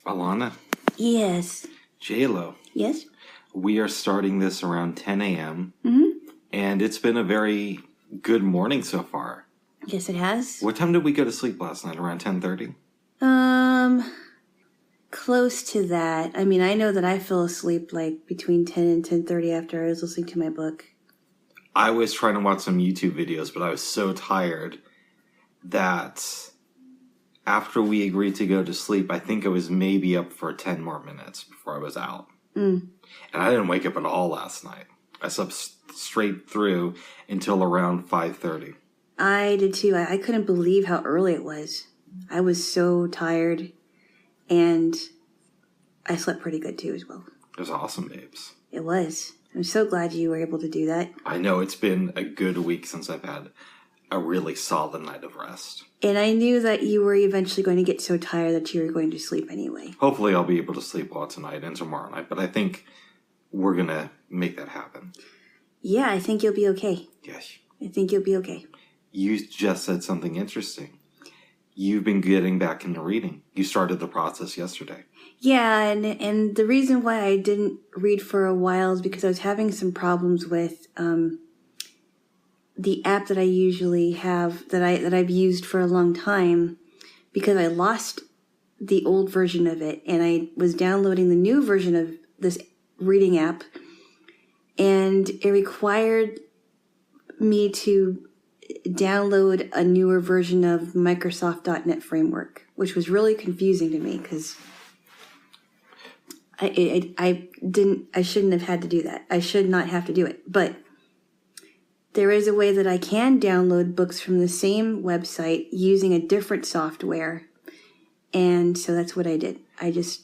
Alana, Yes. Jaylo, Yes? we are starting this around 10 a.m. Mm-hmm. And it's been a very good morning so far. Yes, it has. What time did we go to sleep last night? Around 10:30? Close to that. I mean, I know that I fell asleep like between 10 and 10:30 after I was listening to my book. I was trying to watch some YouTube videos, but I was so tired that after we agreed to go to sleep, I think I was maybe up for 10 more minutes before I was out. And I didn't wake up at all last night. I slept straight through until around 5:30. I did too. I couldn't believe how early it was. I was so tired, and I slept pretty good too as well. It was awesome, babes. It was. I'm so glad you were able to do that. I know it's been a good week since I've had a really solid night of rest. And I knew that you were eventually going to get so tired that you were going to sleep anyway. Hopefully I'll be able to sleep well tonight and tomorrow night, but I think we're going to make that happen. Yeah, I think you'll be okay. Yes. I think you'll be okay. You just said something interesting. You've been getting back into reading. You started the process yesterday. Yeah, and the reason why I didn't read for a while is because I was having some problems with the app that I usually have, that I've used for a long time, because I lost the old version of it, and I was downloading the new version of this reading app, and it required me to download a newer version of Microsoft.NET Framework, which was really confusing to me because I shouldn't have had to do that. I should not have to do it. But there is a way that I can download books from the same website using a different software. And so that's what I did. I should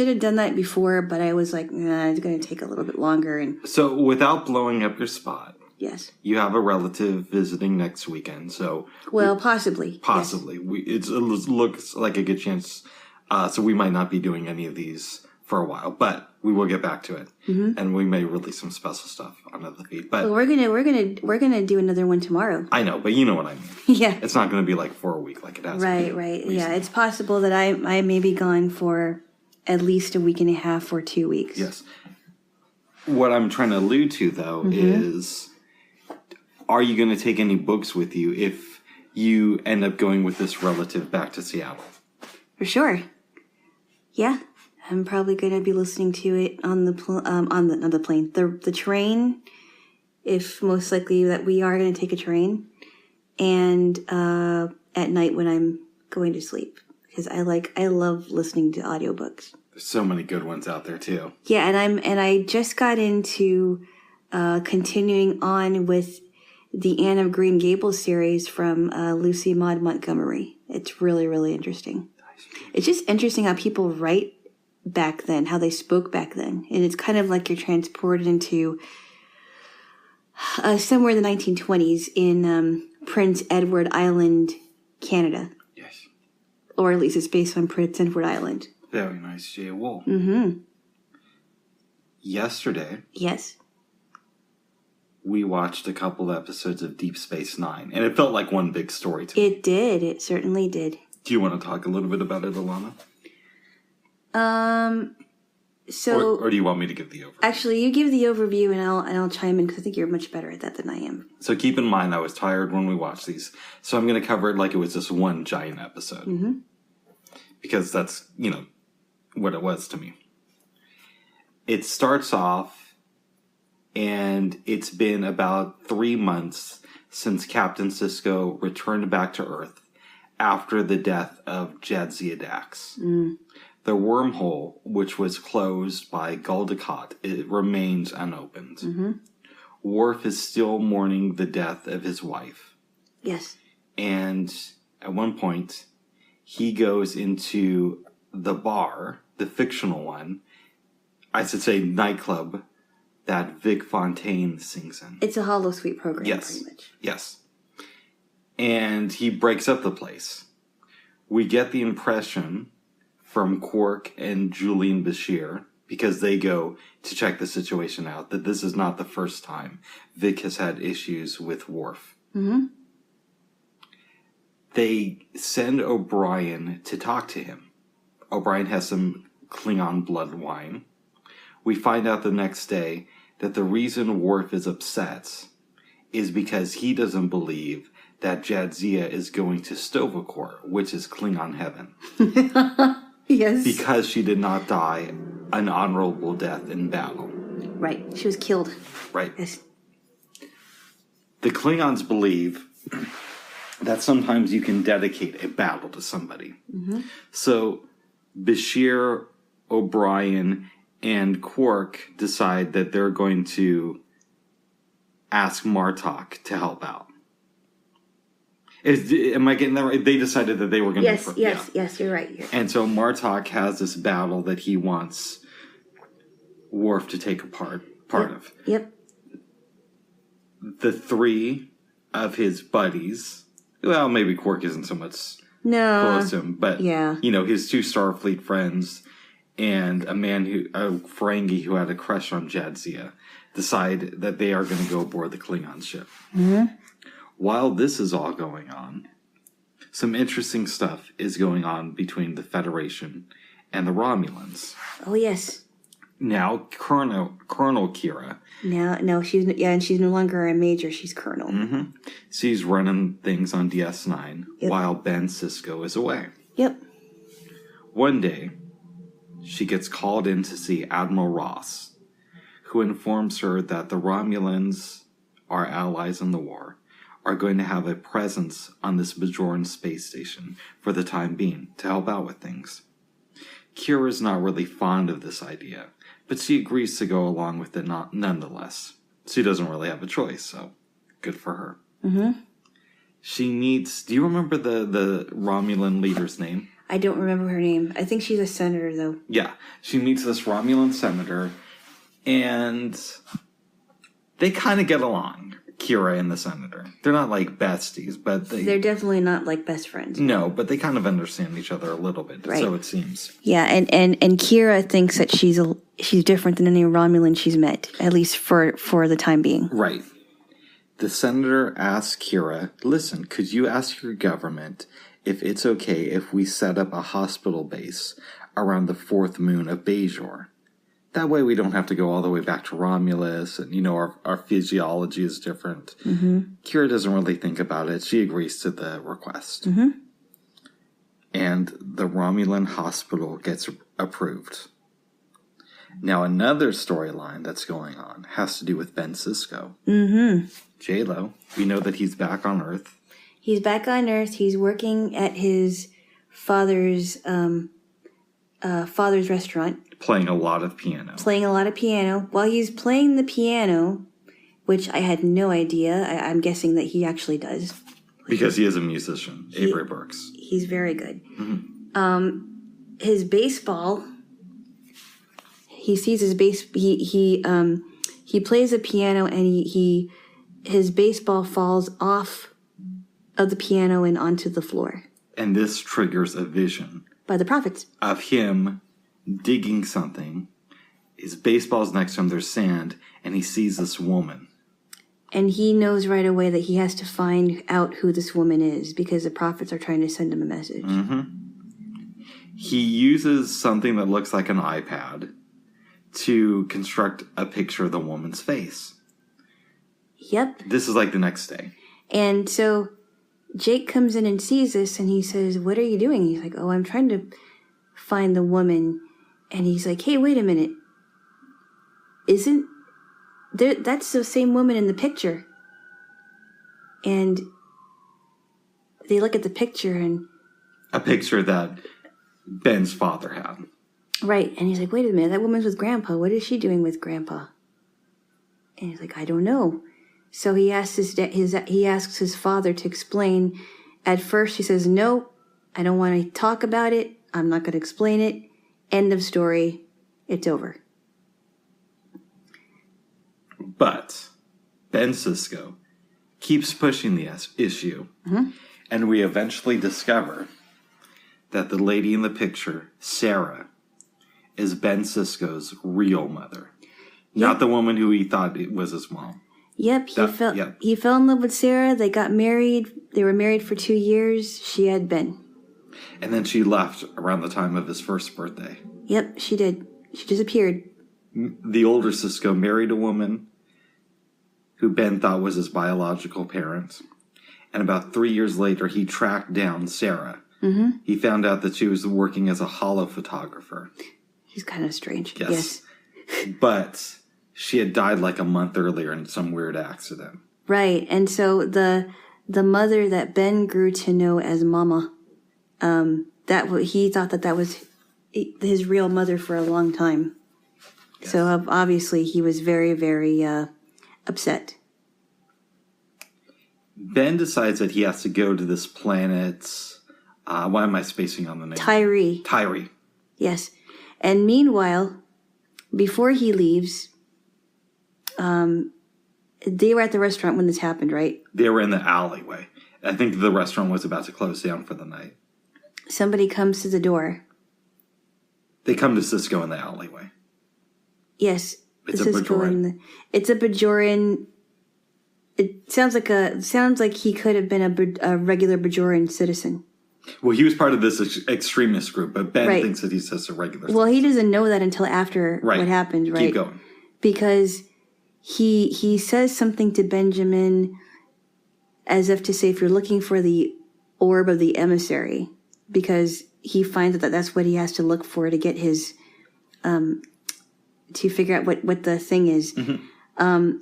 have done that before, but I was like, nah, it's going to take a little bit longer. And So without blowing up your spot, yes. you have a relative visiting next weekend, so... Well, possibly. Possibly. Yes. It looks like a good chance, so we might not be doing any of these for a while, but we will get back to it. Mm-hmm. And we may release some special stuff on the feed. But well, we're gonna do another one tomorrow. I know, but you know what I mean. Yeah. It's not going to be like for a week like it has right, been. Right. Yeah, it's possible that I may be gone for at least a week and a half or 2 weeks. Yes. What I'm trying to allude to, though, is... Are you going to take any books with you if you end up going with this relative back to Seattle? For sure. Yeah, I'm probably going to be listening to it on the plane, the train. If most likely that we are going to take a train, and at night when I'm going to sleep, because I love listening to audiobooks. There's so many good ones out there too. Yeah, and I just got into continuing on with the Anne of Green Gables series from Lucy Maud Montgomery. It's really, really interesting. It's just interesting how people write back then, how they spoke back then. And it's kind of like you're transported into somewhere in the 1920s in Prince Edward Island, Canada. Yes. Or at least it's based on Prince Edward Island. Very nice, Jay Wool. Mm-hmm. Yesterday. Yes. We watched a couple episodes of Deep Space Nine, and it felt like one big story to me. It did. It certainly did. Do you want to talk a little bit about it, Alana? So, or do you want me to give the overview? Actually, you give the overview, and I'll chime in because I think you're much better at that than I am. So keep in mind, I was tired when we watched these, so I'm going to cover it like it was just one giant episode, because that's what it was to me. It starts off. And it's been about 3 months since Captain Sisko returned back to Earth after the death of Jadzia Dax. The wormhole, which was closed by Gul Dukat, it remains unopened. Worf is still mourning the death of his wife. Yes. And at one point, he goes into the bar, the fictional one, I should say nightclub, that Vic Fontaine sings in. It's a holosuite program, yes. pretty much. Yes. And he breaks up the place. We get the impression from Quark and Julian Bashir, because they go to check the situation out, that this is not the first time Vic has had issues with Worf. They send O'Brien to talk to him. O'Brien has some Klingon blood wine. We find out the next day that the reason Worf is upset is because he doesn't believe that Jadzia is going to Sto-vo-kor, which is Klingon heaven. Yes. Because she did not die an honorable death in battle. Right. She was killed. Right. Yes. The Klingons believe that sometimes you can dedicate a battle to somebody. Mm-hmm. So Bashir, O'Brien, and Quark decide that they're going to ask Martok to help out. Am I getting that right? They decided that they were going to... Yes, you're right. And so Martok has this battle that he wants Worf to take a part of. Yep. The three of his buddies, well, maybe Quark isn't so much close to him, but, his two Starfleet friends and a Ferengi who had a crush on Jadzia decide that they are going to go aboard the Klingon ship. Mm-hmm. While this is all going on, some interesting stuff is going on between the Federation and the Romulans. Oh, yes. Now, Colonel Kira. No, she's no longer a major, she's colonel. Mm-hmm. She's running things on DS9 while Ben Sisko is away. Yep. One day, she gets called in to see Admiral Ross, who informs her that the Romulans, our allies in the war, are going to have a presence on this Bajoran space station for the time being to help out with things. Kira's not really fond of this idea, but she agrees to go along with it nonetheless. She doesn't really have a choice, so good for her. Mm-hmm. She meets... Do you remember the Romulan leader's name? I don't remember her name. I think she's a senator, though. Yeah. She meets this Romulan senator, and they kind of get along, Kira and the senator. They're not like besties, but they're definitely not like best friends. No, but they kind of understand each other a little bit, right. So it seems. Yeah, and Kira thinks that she's different than any Romulan she's met, at least for the time being. Right. The senator asks Kira, listen, could you ask your government if it's okay if we set up a hospital base around the fourth moon of Bajor? That way we don't have to go all the way back to Romulus, and, our physiology is different. Mm-hmm. Kira doesn't really think about it. She agrees to the request. Mm-hmm. And the Romulan hospital gets approved. Now, another storyline that's going on has to do with Ben Sisko. Mm-hmm. Jaylo, we know that he's back on Earth. He's back on Earth. He's working at his father's restaurant. Playing a lot of piano. While he's playing the piano, which I had no idea, I'm guessing that he actually does. Because he is a musician, Avery Brooks. He's very good. Mm-hmm. His baseball, he sees his bass, he plays the piano, and his baseball falls off of the piano and onto the floor. And this triggers a vision. By the prophets. Of him digging something. His baseball's next to him, there's sand, and he sees this woman. And he knows right away that he has to find out who this woman is, because the prophets are trying to send him a message. Mm-hmm. He uses something that looks like an iPad to construct a picture of the woman's face. Yep. This is like the next day. And so Jake comes in and sees this, and he says, what are you doing? He's like, oh, I'm trying to find the woman. And he's like, hey, wait a minute. That's the same woman in the picture. And they look at the picture, and... A picture that Ben's father had. Right. And he's like, wait a minute, that woman's with Grandpa. What is she doing with Grandpa? And he's like, I don't know. So he asks he asks his father to explain. At first he says, no, I don't want to talk about it. I'm not going to explain it. End of story. It's over. But Ben Sisko keeps pushing the issue. Mm-hmm. And we eventually discover that the lady in the picture, Sarah, is Ben Sisko's real mother. Yep. Not the woman who he thought it was his mom. Yep, he fell in love with Sarah. They got married. They were married for 2 years. She had Ben. And then she left around the time of his first birthday. Yep, she did. She disappeared. The older Cisco married a woman who Ben thought was his biological parent. And about 3 years later, he tracked down Sarah. Mm-hmm. He found out that she was working as a holo photographer. He's kind of strange. Yes. But she had died like a month earlier in some weird accident. Right. And so the mother that Ben grew to know as Mama, he thought that was his real mother for a long time. Yes. So obviously he was very, very upset. Ben decides that he has to go to this planet. Why am I spacing on the name? Tyree. Yes. And meanwhile, before he leaves, they were at the restaurant when this happened, right? They were in the alleyway. I think the restaurant was about to close down for the night. Somebody comes to the door. They come to Cisco in the alleyway. Yes. It's a Bajoran. It's a Bajoran. It sounds like he could have been a regular Bajoran citizen. Well, he was part of this extremist group, but Ben thinks that he's just a regular citizen. Well, he doesn't know that until after what happened, right? Keep going. Because he says something to Benjamin as if to say, if you're looking for the orb of the emissary, because he finds that that's what he has to look for to get his, to figure out what the thing is. Mm-hmm.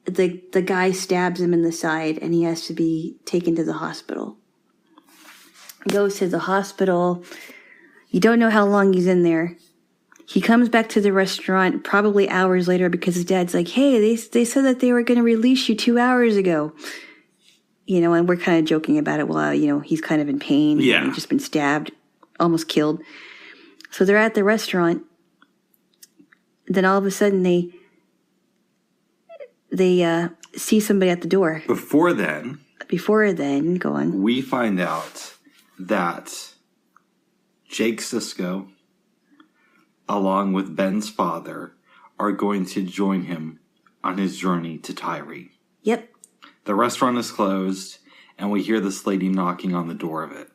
The guy stabs him in the side and he has to be taken to the hospital. He goes to the hospital. You don't know how long he's in there. He comes back to the restaurant probably hours later because his dad's like, hey, they said that they were going to release you 2 hours ago. And we're kind of joking about it. Well, he's kind of in pain. Yeah. He's just been stabbed, almost killed. So they're at the restaurant. Then all of a sudden they see somebody at the door. Before then, go on. We find out that Jake Cisco, along with Ben's father, are going to join him on his journey to Tyree. Yep. The restaurant is closed, and we hear this lady knocking on the door of it.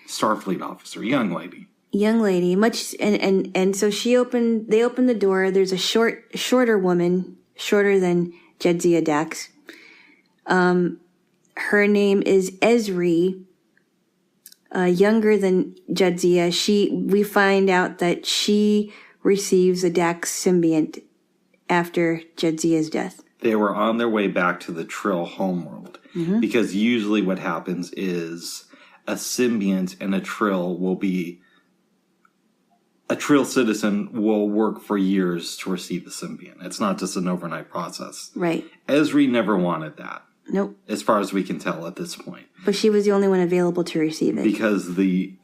Starfleet officer, young lady, and so they open the door. There's a shorter woman, shorter than Jadzia Dax. Her name is Ezri, younger than Jadzia. We find out that she receives a Dax symbiont after Jadzia's death. They were on their way back to the Trill homeworld. Mm-hmm. Because usually what happens is a symbiont and a Trill citizen will work for years to receive the symbiont. It's not just an overnight process. Right. Ezri never wanted that. Nope. As far as we can tell at this point. But she was the only one available to receive it. Because the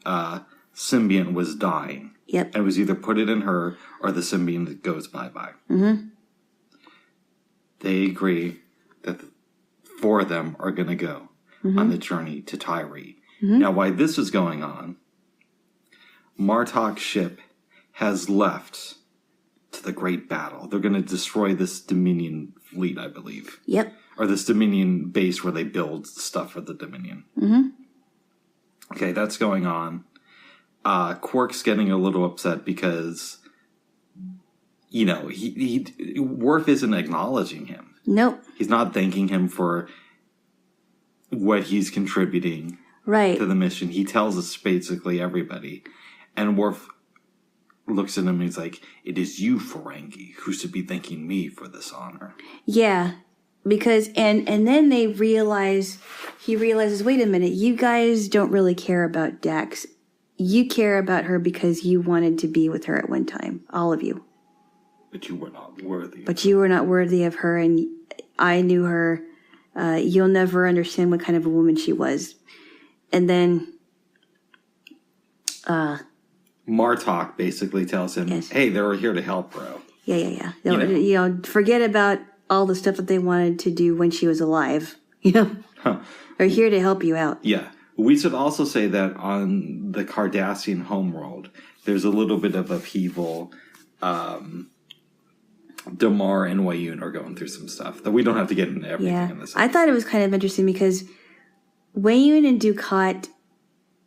symbiont was dying. Yep. And it was either put it in her or the symbiont goes bye-bye. Mm-hmm. They agree that the four of them are going to go on the journey to Tyree. Mm-hmm. Now, while this is going on, Martok's ship has left to the great battle. They're going to destroy this Dominion fleet, I believe. Yep. Or this Dominion base where they build stuff for the Dominion. Mm-hmm. Okay, that's going on. Quark's getting a little upset because, Worf isn't acknowledging him. Nope. He's not thanking him for what he's contributing to the mission. He tells us basically everybody. And Worf looks at him and he's like, it is you, Ferengi, who should be thanking me for this honor. Yeah. Because, and then he realizes, wait a minute, you guys don't really care about Dax. You care about her because you wanted to be with her at one time. All of you. But you were not worthy. You were not worthy of her, and I knew her. You'll never understand what kind of a woman she was. And then Martok basically tells him, hey, they were here to help, bro. Yeah. Forget about all the stuff that they wanted to do when she was alive. They're here to help you out. Yeah. We should also say that on the Cardassian homeworld, there's a little bit of upheaval. Damar and Wayun are going through some stuff that we don't have to get into everything in this episode. I thought it was kind of interesting because Wayun and Dukat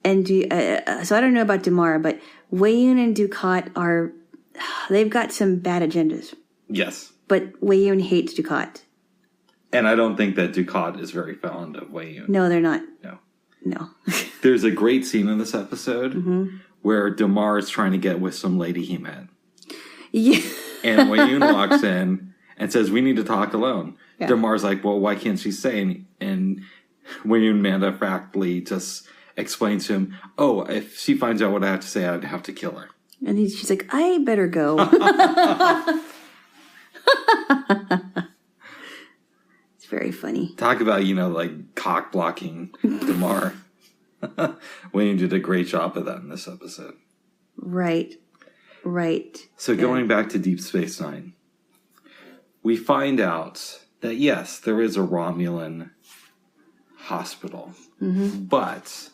and so I don't know about Damar, but Wei-Yun and Dukat they've got some bad agendas. Yes. But Wei-Yun hates Dukat. And I don't think that Dukat is very fond of Wei-Yun. No, they're not. No. There's a great scene in this episode where Damar is trying to get with some lady he met. Yeah. And Wei-Yun walks in and says, we need to talk alone. Yeah. Damar's like, well, why can't she stay? And Wei-Yun matter-of-factly just explains to him, oh, if she finds out what I have to say, I'd have to kill her. And she's like, I better go. It's very funny. Talk about, like cock-blocking Damar. Wei-Yun did a great job of that in this episode. Right. So going back to Deep Space Nine, we find out that, yes, there is a Romulan hospital, but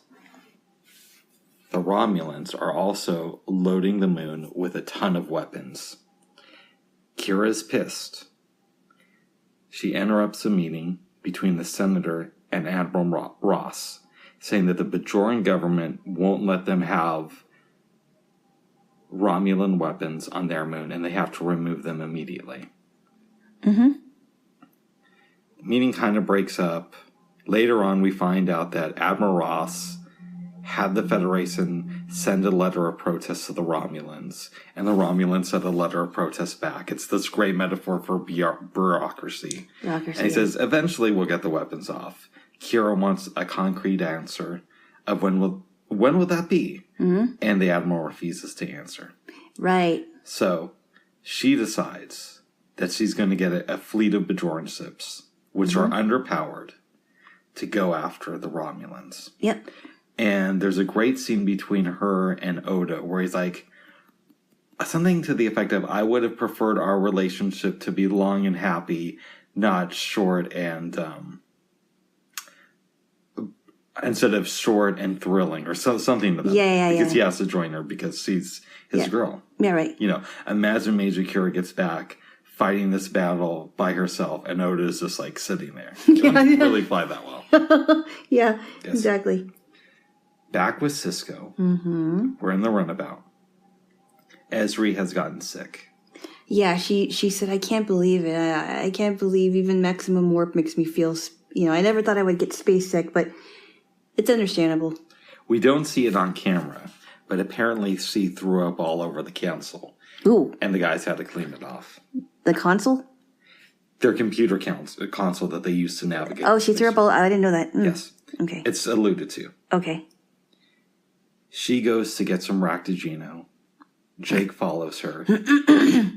the Romulans are also loading the moon with a ton of weapons. Kira's pissed. She interrupts a meeting between the senator and Admiral Ross, saying that the Bajoran government won't let them have Romulan weapons on their moon, and they have to remove them immediately. The meeting kind of breaks up. Later on, we find out that Admiral Ross had the Federation send a letter of protest to the Romulans, and the Romulans sent a letter of protest back. It's this great metaphor for bureaucracy. And he says, eventually we'll get the weapons off. Kira wants a concrete answer of when will that be? And the Admiral refuses to answer. Right. So she decides that she's going to get a fleet of Bajoran ships, which are underpowered, to go after the Romulans. Yep. And there's a great scene between her and Odo where he's like, something to the effect of, I would have preferred our relationship to be long and happy, not short and, instead of short and thrilling, or something to that. Because he has to join her because she's his girl. Yeah, right. Imagine Major Kira gets back fighting this battle by herself, and Odo's just like sitting there. It wouldn't really fly that well. Yes. Exactly. Back with Cisco. We're in the runabout. Esri has gotten sick. Yeah, she said, I can't believe it. I can't believe even maximum warp makes me feel, I never thought I would get space sick, but it's understandable. We don't see it on camera, but apparently she threw up all over the console. Ooh. And the guys had to clean it off. The console? Their computer console that they use to navigate. Oh, she threw up all... I didn't know that. Yes. Okay. It's alluded to. Okay. She goes to get some Ractigino. Jake follows her.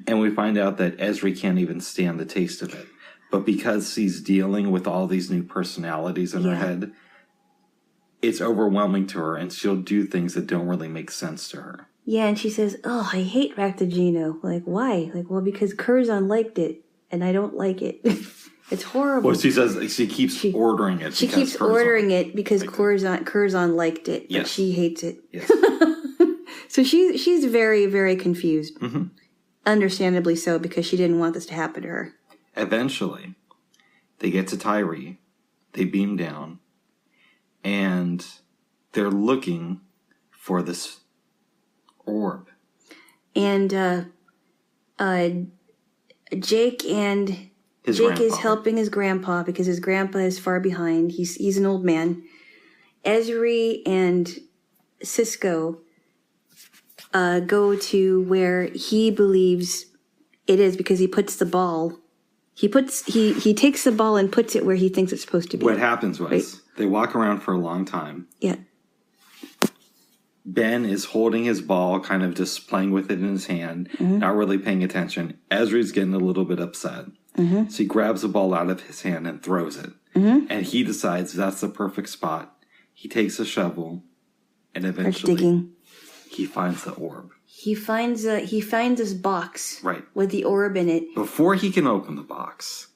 And we find out that Esri can't even stand the taste of it. But because she's dealing with all these new personalities in her head, it's overwhelming to her, and she'll do things that don't really make sense to her. Yeah, and she says, oh, I hate Ractigino. Like, why? Like, well, because Curzon liked it, and I don't like it. It's horrible. Well, she says she keeps ordering it. She keeps ordering it because Curzon liked it, but she hates it. Yes. So she's very, very confused. Understandably so, because she didn't want this to happen to her. Eventually, they get to Tyree. They beam down. And they're looking for this orb. And Jake is helping his grandpa because his grandpa is far behind. He's an old man. Esri and Cisco go to where he believes it is because he puts the ball. He takes the ball and puts it where he thinks it's supposed to be. What happens was they walk around for a long time. Yeah. Ben is holding his ball, kind of just playing with it in his hand, not really paying attention. Ezri's getting a little bit upset. So he grabs the ball out of his hand and throws it. And he decides that's the perfect spot. He takes a shovel, and eventually he finds the orb. He finds this box with the orb in it. Before he can open the box,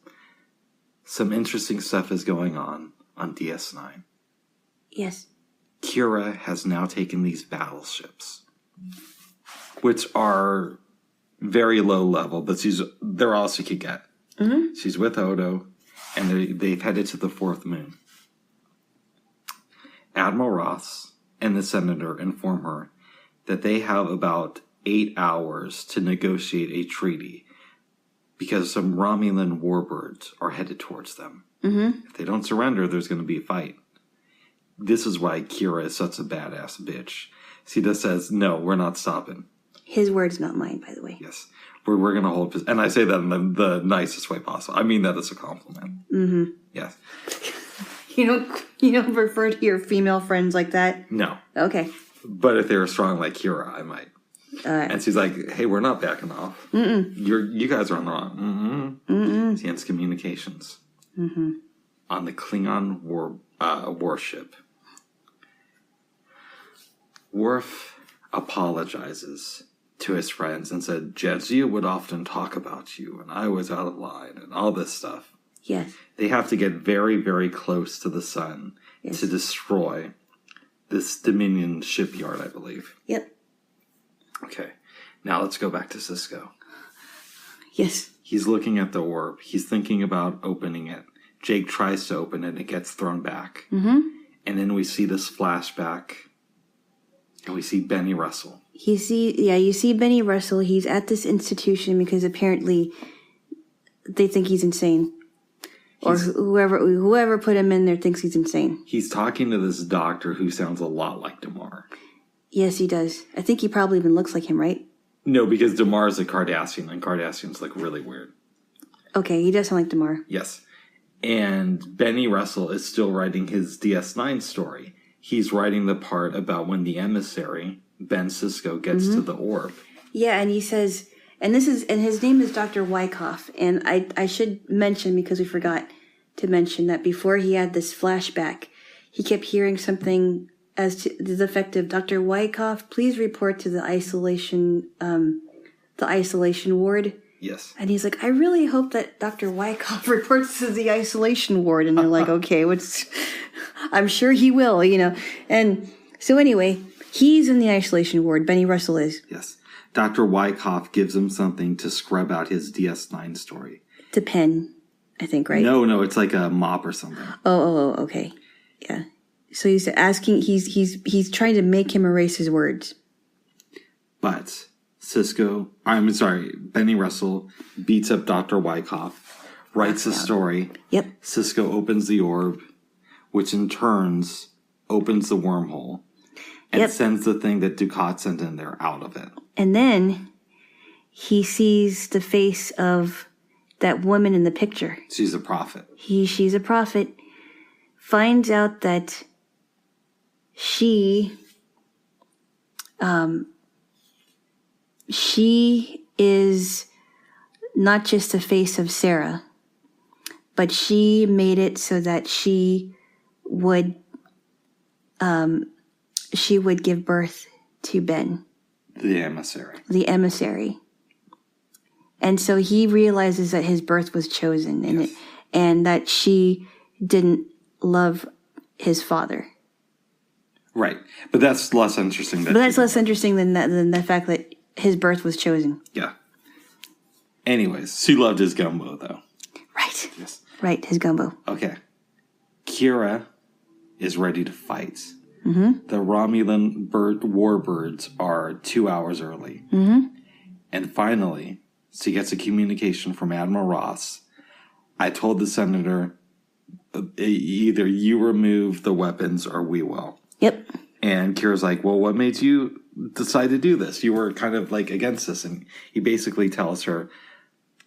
some interesting stuff is going on DS9. Yes. Kira has now taken these battleships, which are very low level, but they're all she could get. She's with Odo, and they've headed to the fourth moon. Admiral Ross and the senator inform her that they have about 8 hours to negotiate a treaty because some Romulan warbirds are headed towards them. If they don't surrender, there's going to be a fight. This is why Kira is such a badass bitch. She just says, no, we're not stopping. His words, not mine, by the way. Yes. We're going to hold... And I say that in the nicest way possible. I mean that as a compliment. Yes. You don't refer to your female friends like that? No. Okay. But if they were strong like Kira, I might. All right. And she's like, hey, we're not backing off. You guys are on the wrong. She ends communications. On the Klingon warship. Worf apologizes to his friends and said, Jadzia would often talk about you, and I was out of line, and all this stuff. Yes. They have to get very, very close to the sun to destroy this Dominion shipyard, I believe. Yep. Okay. Now let's go back to Sisko. Yes. He's looking at the orb. He's thinking about opening it. Jake tries to open it, and it gets thrown back. And then we see this flashback, and we see Benny Russell. You see Benny Russell. He's at this institution because apparently they think he's insane. Or whoever put him in there thinks he's insane. He's talking to this doctor who sounds a lot like Damar. Yes, he does. I think he probably even looks like him, right? No, because Damar is a Cardassian, and Cardassians look really weird. Okay, he does sound like Damar. Yes. And Benny Russell is still writing his DS9 story. He's writing the part about when the emissary, Ben Sisko, gets to the orb. Yeah, and he says... And his name is Dr. Wyckoff. And I should mention, because we forgot to mention, that before he had this flashback, he kept hearing something as to the effect of, Dr. Wyckoff, please report to the isolation ward. Yes. And he's like, I really hope that Dr. Wyckoff reports to the isolation ward. And they're like, okay, I'm sure he will, And so anyway, he's in the isolation ward. Benny Russell is. Yes. Dr. Wyckoff gives him something to scrub out his DS9 story. It's a pen, I think, right? No, it's like a mop or something. Oh, okay. Yeah. So he's asking, he's trying to make him erase his words. But Benny Russell beats up Dr. Wyckoff, writes a story. Yep. Sisko opens the orb, which in turns opens the wormhole. And sends the thing that Dukat sent in there out of it. And then he sees the face of that woman in the picture. She's a prophet. She's a prophet. Finds out that she is not just the face of Sarah, but she made it so that she would give birth to Ben. The emissary. And so he realizes that his birth was chosen and that she didn't love his father. Right. But that's less interesting. Less interesting than the fact that his birth was chosen. Yeah. Anyways, she loved his gumbo, though. Right. Yes. Right, his gumbo. Okay. Kira is ready to fight. The Romulan warbirds are 2 hours early. And finally, she gets a communication from Admiral Ross. I told the senator, either you remove the weapons or we will. Yep. And Kira's like, well, what made you decide to do this? You were kind of like against this. And he basically tells her,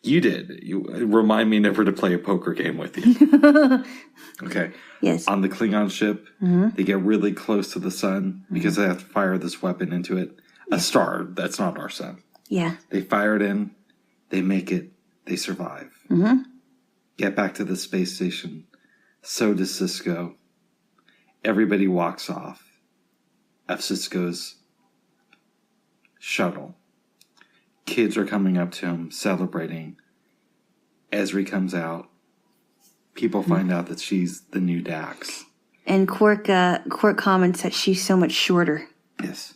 you did. You remind me never to play a poker game with you. Okay. Yes. On the Klingon ship, they get really close to the sun because they have to fire this weapon into it. A star that's not our sun. Yeah. They fire it in. They make it. They survive. Get back to the space station. So does Sisko. Everybody walks off of Sisko's shuttle. Kids are coming up to him, celebrating. Ezri comes out. People find out that she's the new Dax. And Quark comments that she's so much shorter. Yes.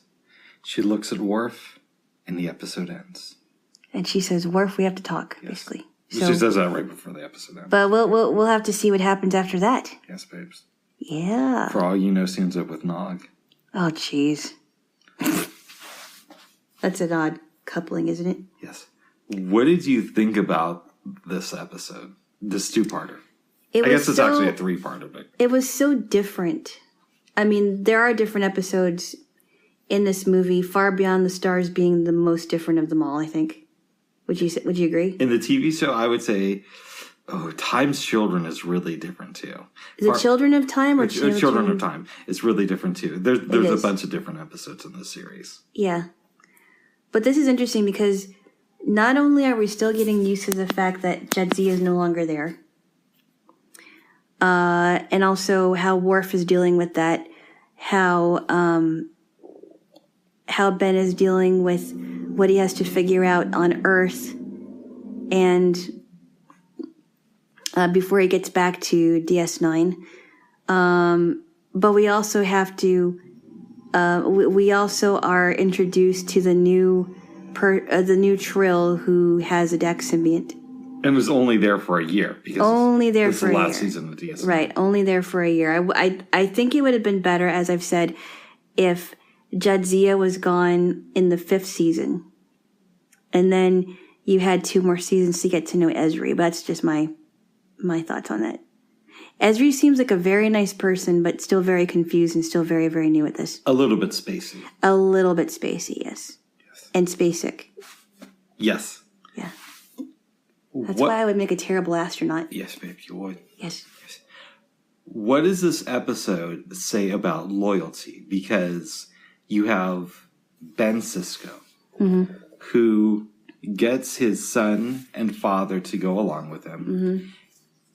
She looks at Worf, and the episode ends. And she says, Worf, we have to talk, basically. So, she says that right before the episode ends. But we'll have to see what happens after that. Yes, babes. Yeah. For all you know, she ends up with Nog. Oh, jeez. That's an odd coupling, isn't it? Yes. What did you think about this episode? This two-parter? I guess it's actually a three-parter, but... It was so different. I mean, there are different episodes in this movie, Far Beyond the Stars being the most different of them all, I think. Would you agree? In the TV show, I would say, Time's Children is really different, too. Is it Children of Time or Children of Time? It's really different, too. There's a bunch of different episodes in this series. Yeah. But this is interesting because not only are we still getting used to the fact that Jadzia is no longer there, and also how Worf is dealing with that, how Ben is dealing with what he has to figure out on Earth, and before he gets back to DS9. But we also have to. We also are introduced to the new Trill who has a Dax symbiont. And was only there for a year. Because only there for a year. It's the last season of DS9. Right, only there for a year. I think it would have been better, as I've said, if Jadzia was gone in the 5th season. And then you had 2 more seasons to get to know Ezri. But that's just my thoughts on that. Ezri seems like a very nice person, but still very confused and still very, very new at this. A little bit spacey. A little bit spacey, yes. And spacek. Yes. Yeah. That's why I would make a terrible astronaut. Yes, babe, you would. Yes. What does this episode say about loyalty? Because you have Ben Sisko, who gets his son and father to go along with him. Mm-hmm.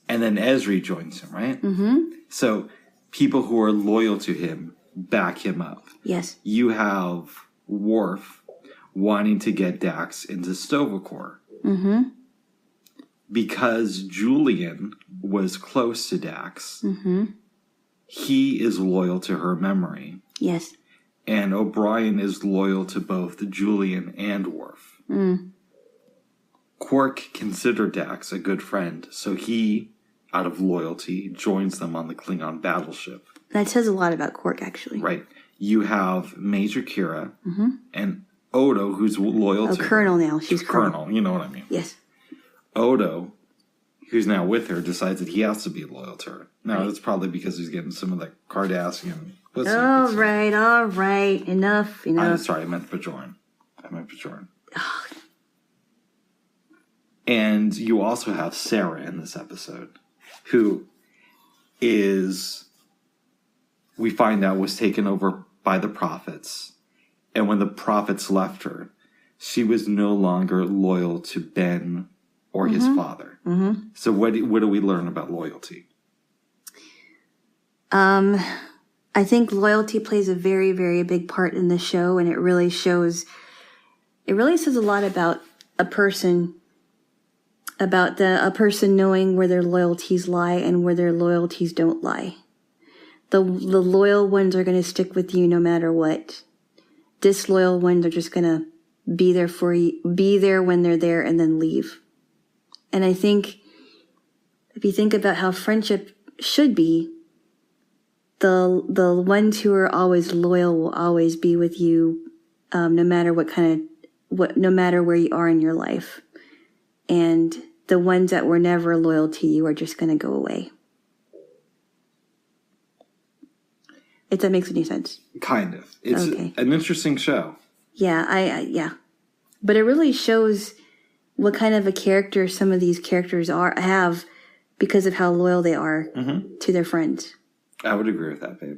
And then Ezri joins him, right? Mm-hmm. So people who are loyal to him back him up. Yes. You have Worf wanting to get Dax into Sto-vo-kor. Mm-hmm. Because Julian was close to Dax, he is loyal to her memory. Yes. And O'Brien is loyal to both Julian and Worf. Mm. Quark considered Dax a good friend, so he, out of loyalty, joins them on the Klingon battleship. That says a lot about Quark, actually. Right. You have Major Kira and Odo, who's loyal to Colonel her. now. She's Colonel. You know what I mean. Yes. Odo, who's now with her, decides that he has to be loyal to her. Now, that's probably because he's getting some of that Cardassian pussy. All right. Enough. I'm sorry, I meant Bajoran. And you also have Sarah in this episode, who is, we find out, was taken over by the prophets. And when the prophets left her, she was no longer loyal to Ben or his father. Mm-hmm. So what do we learn about loyalty? I think loyalty plays a very, very big part in the show, and it really says a lot about a person, a person knowing where their loyalties lie and where their loyalties don't lie. The loyal ones are going to stick with you no matter what. Disloyal ones are just going to be there for you, be there when they're there, and then leave. And I think if you think about how friendship should be, the ones who are always loyal will always be with you, no matter no matter where you are in your life. And the ones that were never loyal to you are just going to go away. If that makes any sense. Kind of. It's an interesting show. Yeah, yeah. But it really shows what kind of a character some of these characters have because of how loyal they are to their friends. I would agree with that, babe.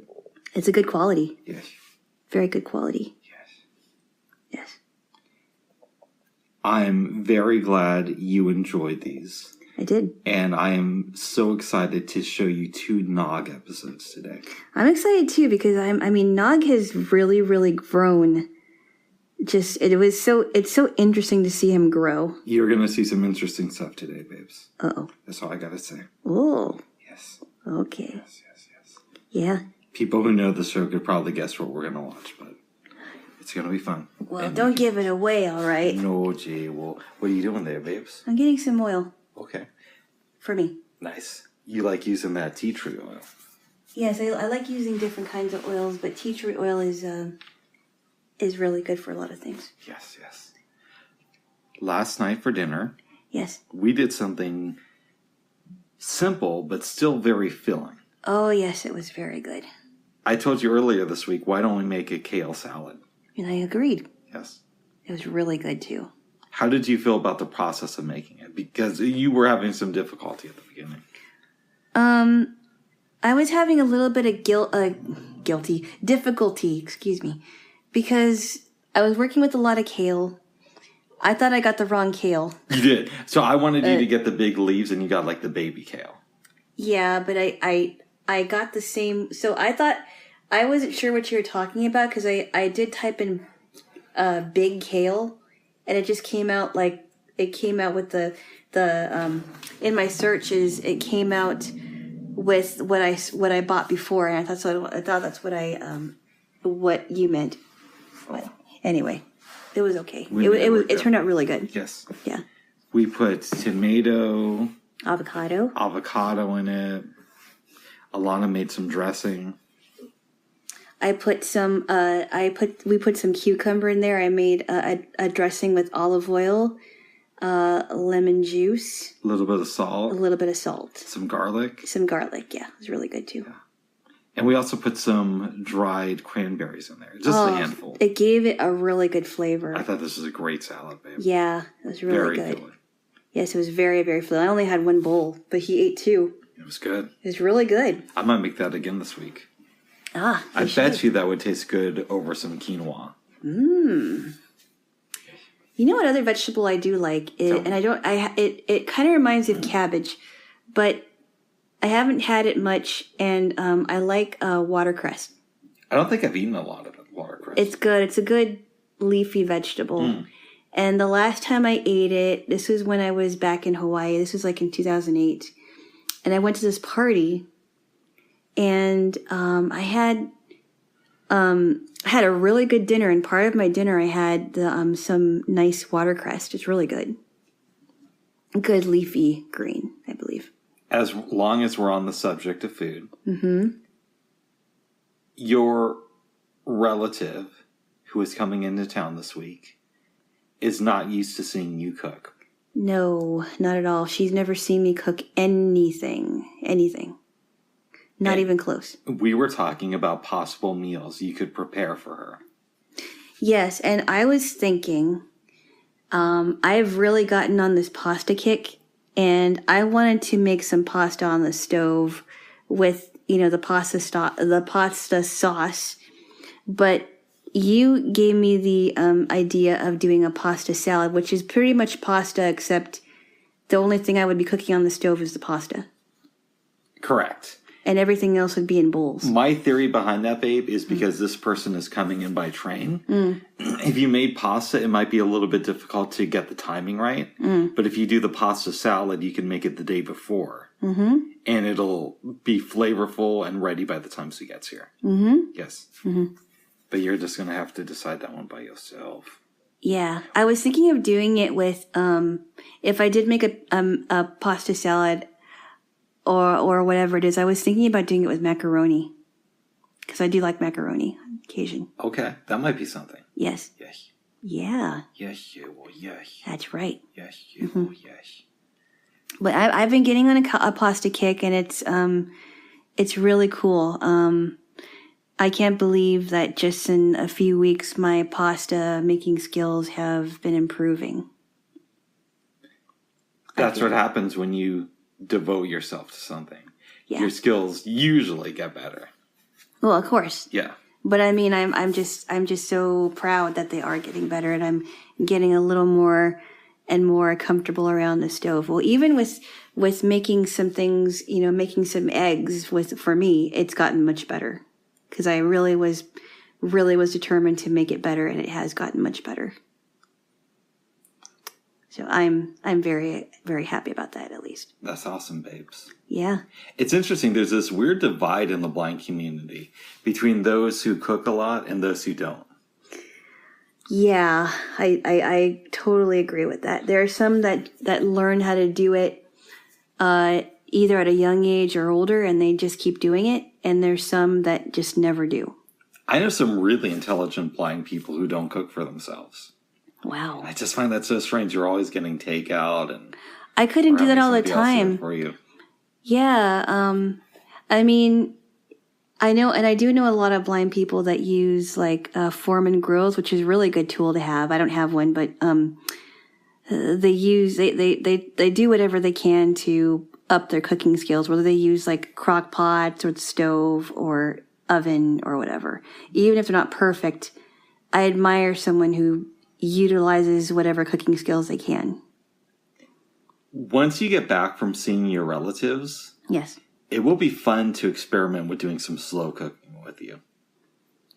It's a good quality. Yes. Very good quality. Yes. I'm very glad you enjoyed these. I did. And I am so excited to show you 2 Nog episodes today. I'm excited too because Nog has really, really grown. It's so interesting to see him grow. You're going to see some interesting stuff today, babes. Uh-oh. That's all I got to say. Oh. Yes. Okay. Yes. Yeah. People who know the show could probably guess what we're going to watch, but it's going to be fun. Well, don't give it away, all right? No, Jay. Well, what are you doing there, babes? I'm getting some oil. Okay. For me. Nice. You like using that tea tree oil? Yes, I like using different kinds of oils, but tea tree oil is really good for a lot of things. Yes, yes. Last night for dinner, Yes. we did something simple, but still very filling. Oh, yes, it was very good. I told you earlier this week, why don't we make a kale salad? And I agreed. Yes. It was really good, too. How did you feel about the process of making it? Because you were having some difficulty at the beginning. I was having a little bit of difficulty, because I was working with a lot of kale. I thought I got the wrong kale. You did. So I wanted you to get the big leaves, and you got like the baby kale. Yeah, but I got the same. So I thought, I wasn't sure what you were talking about, because I did type in big kale, and it just came out like, it came out with the in my searches, it came out with what I bought before, and I thought that's what you meant. But anyway, it was okay. It turned out really good. Yes. Yeah. We put tomato, avocado in it. Alana made some dressing. I put some. We put some cucumber in there. I made a dressing with olive oil, lemon juice, A little bit of salt. Some garlic. Yeah, it was really good too. Yeah. And we also put some dried cranberries in there, just a handful. It gave it a really good flavor. I thought this was a great salad, babe. Yeah, it was really good. Very filling. Yes, it was very, very filling. I only had one bowl, but he ate two. It was good. It was really good. I might make that again this week. I bet you that would taste good over some quinoa. Mmm. You know what other vegetable I do like? It kind of reminds me of cabbage, but I haven't had it much, and I like watercress. I don't think I've eaten a lot of watercress. It's good. It's a good leafy vegetable. And the last time I ate it, this was when I was back in Hawaii. This was like in 2008. And I went to this party, and I had a really good dinner. And part of my dinner, I had some nice watercress. It's really good. Good leafy green, I believe. As long as we're on the subject of food, your relative who is coming into town this week is not used to seeing you cook. No, not at all. She's never seen me cook anything. Not even close. We were talking about possible meals you could prepare for her. Yes, and I was thinking, I've really gotten on this pasta kick, and I wanted to make some pasta on the stove with, the pasta sauce. But you gave me the idea of doing a pasta salad, which is pretty much pasta, except the only thing I would be cooking on the stove is the pasta. Correct. And everything else would be in bowls. My theory behind that, babe, is because this person is coming in by train. If you made pasta, it might be a little bit difficult to get the timing right. But if you do the pasta salad, you can make it the day before. And it'll be flavorful and ready by the time she gets here. Yes. But you're just going to have to decide that one by yourself. Yeah. I was thinking of doing it with, if I did make a pasta salad or whatever it is, I was thinking about doing it with macaroni. Because I do like macaroni on occasion. Okay. That might be something. Yes. Yes. Yeah. Yes, yes. That's right. Yes, yes. But I've been getting on a pasta kick, and it's really cool. I can't believe that just in a few weeks, my pasta making skills have been improving. That's what happens when you devote yourself to something. Yeah. Your skills usually get better. Well, of course. Yeah. But I mean, I'm just so proud that they are getting better, and I'm getting a little more and more comfortable around the stove. Well, even with making some things, making some eggs for me, it's gotten much better. Because I really was determined to make it better, and it has gotten much better. So I'm very, very happy about that, at least. That's awesome, babes. Yeah. It's interesting. There's this weird divide in the blind community between those who cook a lot and those who don't. Yeah, I totally agree with that. There are some that learn how to do it either at a young age or older, and they just keep doing it. and there's some that just never do. I know some really intelligent blind people who don't cook for themselves. Wow. I just find that so strange. You're always getting takeout and I couldn't do that all the time. For you. Yeah. I mean, I know, and I do know a lot of blind people that use like Foreman grills, which is a really good tool to have. I don't have one, but they do whatever they can to up their cooking skills, whether they use like crock pots or the stove or oven or whatever. Even if they're not perfect, I admire someone who utilizes whatever cooking skills they can. Once you get back from seeing your relatives, yes, it will be fun to experiment with doing some slow cooking with you.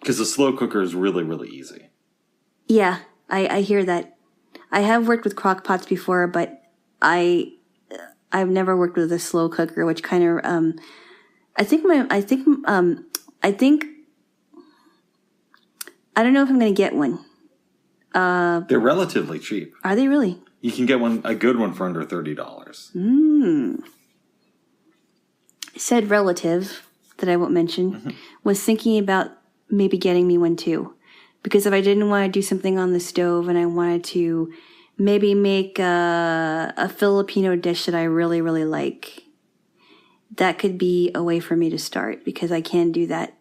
Because the slow cooker is really, really easy. Yeah, I hear that. I have worked with crock pots before, but I've never worked with a slow cooker, which kind of I don't know if I'm going to get one. They're relatively cheap. Are they really? You can get a good one for under $30. Said relative that I won't mention was thinking about maybe getting me one too. Because if I didn't want to do something on the stove and I wanted to maybe make a Filipino dish that I really, really like, that could be a way for me to start because I can do that.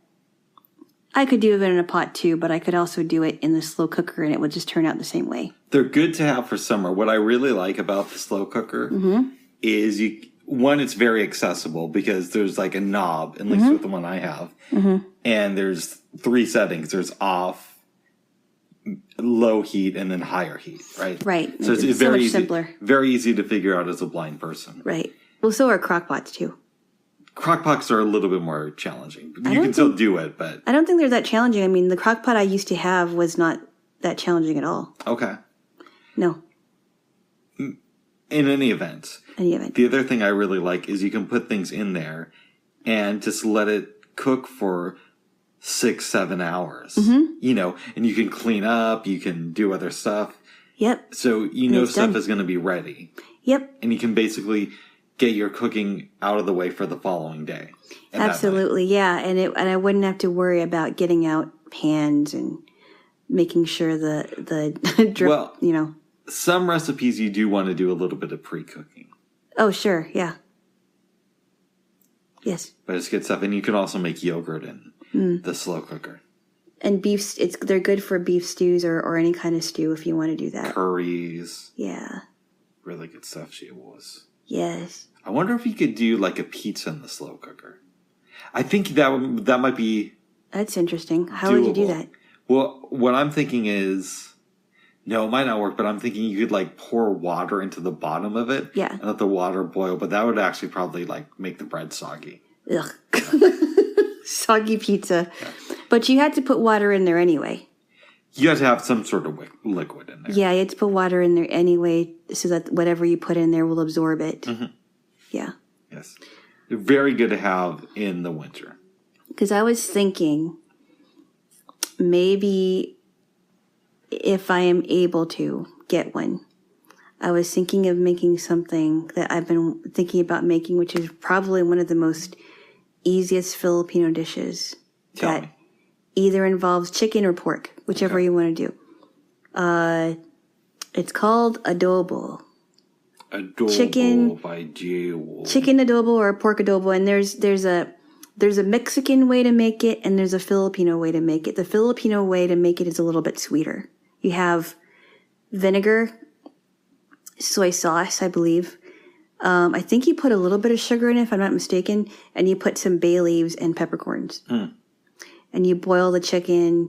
I could do it in a pot too, but I could also do it in the slow cooker and it would just turn out the same way. They're good to have for summer. What I really like about the slow cooker is it's very accessible because there's like a knob, at least with the one I have, and there's 3 settings. There's off, low heat, and then higher heat, right? Right. So it's very easy, simpler. Very easy to figure out as a blind person. Right. Well, so are crock pots too. Crock pots are a little bit more challenging. You can still do it, but I don't think they're that challenging. I mean, the crock pot I used to have was not that challenging at all. Okay. No. In any event. The other thing I really like is you can put things in there and just let it cook for 6-7 hours. You know, and you can clean up, you can do other stuff. Yep. So stuff is going to be ready. Yep. And you can basically get your cooking out of the way for the following day. Absolutely, yeah. And I wouldn't have to worry about getting out pans and making sure the drip, Some recipes you do want to do a little bit of pre-cooking. Oh, sure, yeah. Yes. But it's good stuff. And you can also make yogurt in the slow cooker. And they're good for beef stews or any kind of stew if you want to do that. Curries. Yeah. Really good stuff she was. Yes. I wonder if you could do like a pizza in the slow cooker. I think that might be... That's interesting. How doable. would you do that? Well, what I'm thinking is... No, it might not work, but I'm thinking you could like pour water into the bottom of it. Yeah. And let the water boil, but that would actually probably like make the bread soggy. Ugh. Soggy pizza. Yeah. But you had to put water in there anyway. You have to have some sort of liquid in there. Yeah, you had to put water in there anyway so that whatever you put in there will absorb it. Yeah. Yes. They're very good to have in the winter. Because I was thinking maybe if I am able to get one, I was thinking of making something that I've been thinking about making, which is probably one of the most easiest Filipino dishes. Tell me. Either involves chicken or pork, whichever you want to do. It's called adobo. Adobo chicken, by Jaylo. Chicken adobo or pork adobo, and there's a Mexican way to make it, and there's a Filipino way to make it. The Filipino way to make it is a little bit sweeter. You have vinegar, soy sauce, I believe. I think you put a little bit of sugar in it, if I'm not mistaken, and you put some bay leaves and peppercorns. And you boil the chicken,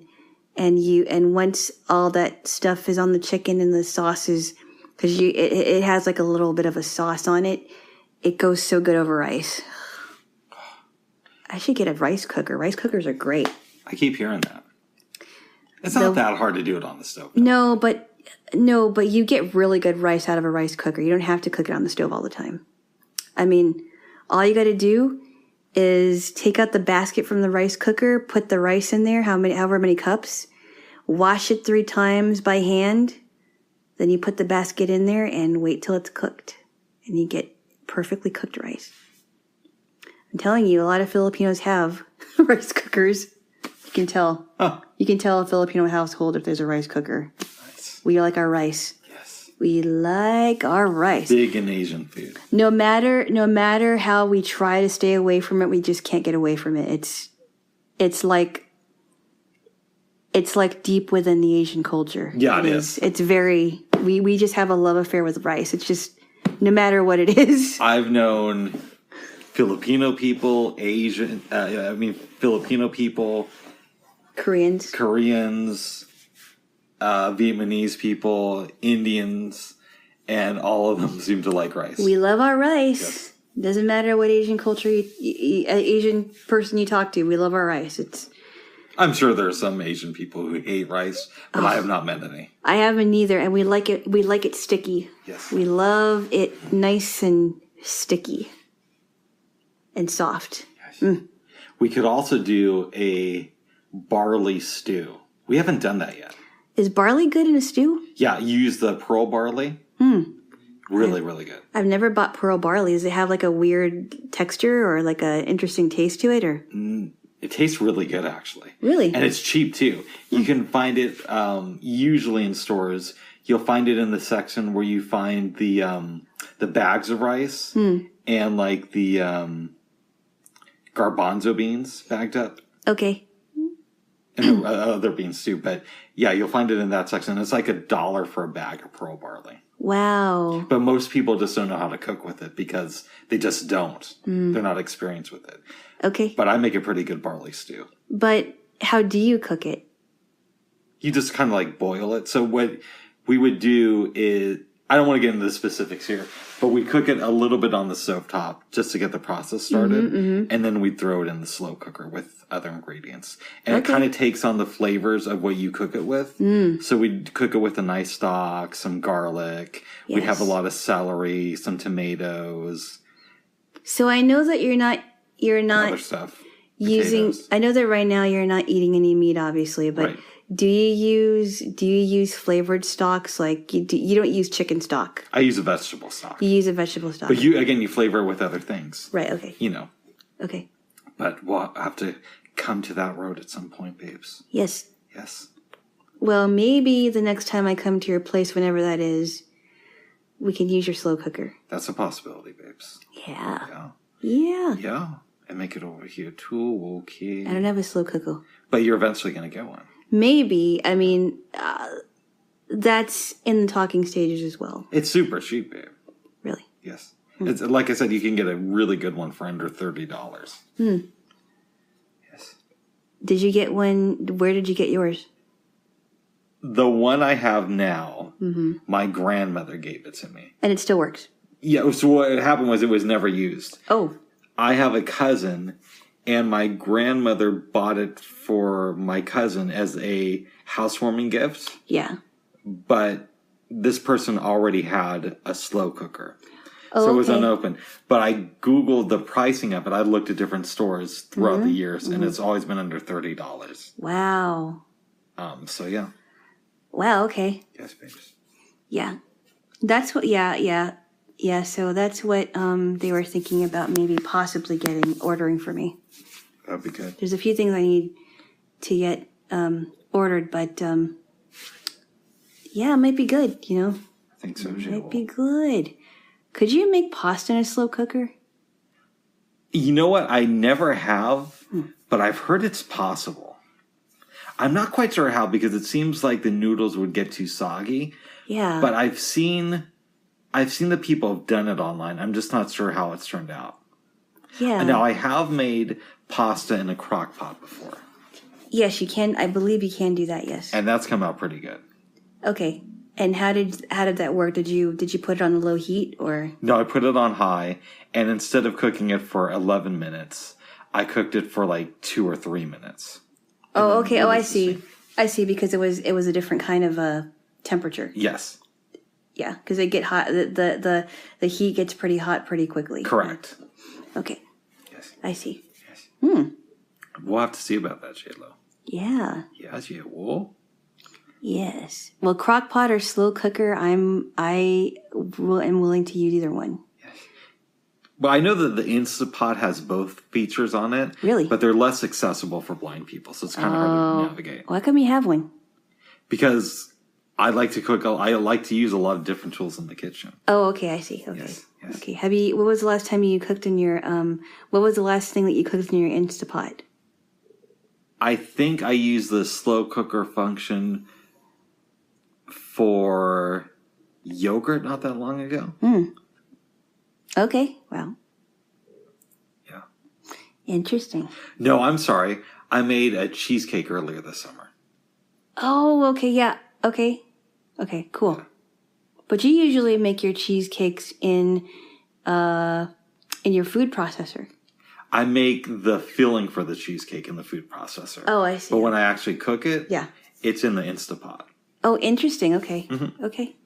and once all that stuff is on the chicken and the sauces, because it has like a little bit of a sauce on it, it goes so good over rice. I should get a rice cooker. Rice cookers are great. I keep hearing that. It's not that hard to do it on the stove. No, but you get really good rice out of a rice cooker. You don't have to cook it on the stove all the time. I mean, all you got to do is take out the basket from the rice cooker, put the rice in there, however many cups, wash it 3 times by hand, then you put the basket in there and wait till it's cooked. And you get perfectly cooked rice. I'm telling you, a lot of Filipinos have rice cookers. You can tell. Huh. You can tell a Filipino household if there's a rice cooker. Nice. We like our rice. Yes. We like our rice. Big in Asian food. No matter how we try to stay away from it, we just can't get away from it. It's like deep within the Asian culture. Yeah, it is. It's very we just have a love affair with rice. It's just no matter what it is. I've known Filipino people, Filipino people, Koreans, Vietnamese people, Indians, and all of them seem to like rice. We love our rice. Yes. Doesn't matter what Asian culture, Asian person you talk to. We love our rice. I'm sure there are some Asian people who hate rice, but I have not met any. I haven't either, and we like it. We like it sticky. Yes. We love it nice and sticky and soft. Yes. Mm. We could also do a barley stew. We haven't done that yet. Is barley good in a stew? Yeah, you use the pearl barley. Really, really good. I've never bought pearl barley. Does it have like a weird texture or like a interesting taste to it, or? It tastes really good, actually. Really? And it's cheap, too. You can find it usually in stores. You'll find it in the section where you find the bags of rice and like the garbanzo beans bagged up. Okay. And other beans, too. But yeah, you'll find it in that section. It's like $1 for a bag of pearl barley. Wow. But most people just don't know how to cook with it because they just don't. They're not experienced with it. Okay. But I make a pretty good barley stew. But how do you cook it? You just kind of like boil it. So what we would do is, I don't want to get into the specifics here, but we cook it a little bit on the stovetop just to get the process started. And then we'd throw it in the slow cooker with other ingredients. And it kind of takes on the flavors of what you cook it with. So we'd cook it with a nice stock, some garlic. Yes. We'd have a lot of celery, some tomatoes. So I know that you're not Other stuff. using. Potatoes. I know that right now you're not eating any meat, obviously, but Right. do you use flavored stocks? Like you don't use chicken stock. I use a vegetable stock. You use a vegetable stock. But you flavor it with other things. Right. Okay. You know. Okay. But we'll have to come to that road at some point, babes. Yes. Yes. Well, maybe the next time I come to your place, whenever that is, we can use your slow cooker. That's a possibility, babes. Yeah. Yeah. Yeah. Yeah. And make it over here too, okay. I don't have a slow cooker. But you're eventually going to get one. Maybe. I mean, that's in the talking stages as well. It's super cheap, babe. Really? Yes. It's like I said, you can get a really good one for under $30. Yes. Did you get one? Where did you get yours? The one I have now, my grandmother gave it to me. And it still works. Yeah, so what happened was it was never used. Oh. I have a cousin, and my grandmother bought it for my cousin as a housewarming gift. Yeah. But this person already had a slow cooker. Oh, so it was okay. unopened. But I Googled the pricing of it. I looked at different stores throughout the years, and it's always been under $30. Wow. So, yeah. Wow, okay. Yes, babes. Yeah. That's what, yeah. So that's what they were thinking about maybe possibly ordering for me. That'd be good. There's a few things I need to get ordered, but yeah, it might be good, you know. I think so, It Jaylo. might be good. Could you make pasta in a slow cooker? You know what? I never have, but I've heard it's possible. I'm not quite sure how because it seems like the noodles would get too soggy. Yeah. But I've seen the people have done it online. I'm just not sure how it's turned out. Yeah. Now, I have made pasta in a crock pot before. Yes, you can. I believe you can do that, yes. And that's come out pretty good. Okay. And how did that work? Did you put it on low heat or? No, I put it on high, and instead of cooking it for 11 minutes, I cooked it for like 2 or 3 minutes. Oh, okay. Oh, I see. I see, because it was a different kind of temperature. Yes. Yeah, because they get hot. The heat gets pretty hot pretty quickly. Correct. Okay. Yes. I see. Yes. We'll have to see about that, Jaylo. Yeah. Yes, you will. Yes. Well, crock pot or slow cooker, am willing to use either one. Yes. Well, I know that the Instapot has both features on it. Really? But they're less accessible for blind people, so it's kind of hard to navigate. Why come you have one? Because I like to cook. I like to use a lot of different tools in the kitchen. Oh, okay, I see. Okay. Yes. Okay. What was the last time you cooked in your, what was the last thing that you cooked in your Instapot? I think I used the slow cooker function for yogurt not that long ago. Okay, well. Yeah. Interesting. No, I'm sorry. I made a cheesecake earlier this summer. Oh, okay, yeah. Okay, cool. Yeah. But you usually make your cheesecakes in your food processor. I make the filling for the cheesecake in the food processor. Oh, I see. But when I actually cook it, it's in the Instapot. Oh, interesting. Okay. Mm-hmm. Okay.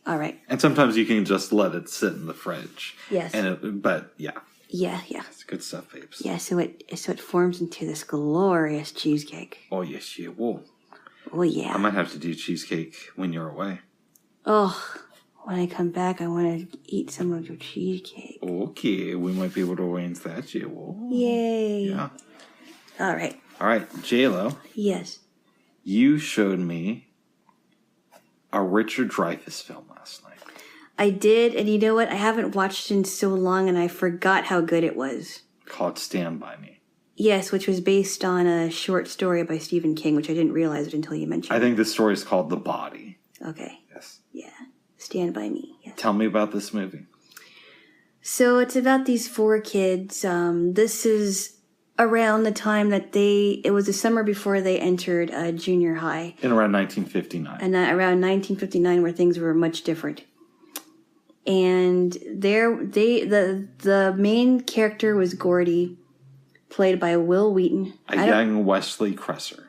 All right. And sometimes you can just let it sit in the fridge. Yes. But yeah. Yeah. It's good stuff, babes. Yeah, so it forms into this glorious cheesecake. Oh, yes, you will. Oh, yeah. I might have to do cheesecake when you're away. Oh, when I come back, I want to eat some of your cheesecake. Okay, we might be able to arrange that, Jaylo. Yay. Yeah. All right, Jaylo. Yes. You showed me a Richard Dreyfuss film last night. I did, and you know what? I haven't watched it in so long, and I forgot how good it was. Called Stand By Me. Yes, which was based on a short story by Stephen King, which I didn't realize it until you mentioned it. I think the story is called The Body. Okay. Yes. Yeah. Stand By Me. Yes. Tell me about this movie. So it's about these 4 kids. This is around the time that it was the summer before they entered junior high. In around 1959. And around 1959 where things were much different. And the main character was Gordy, played by Will Wheaton. A young Wesley Cresser.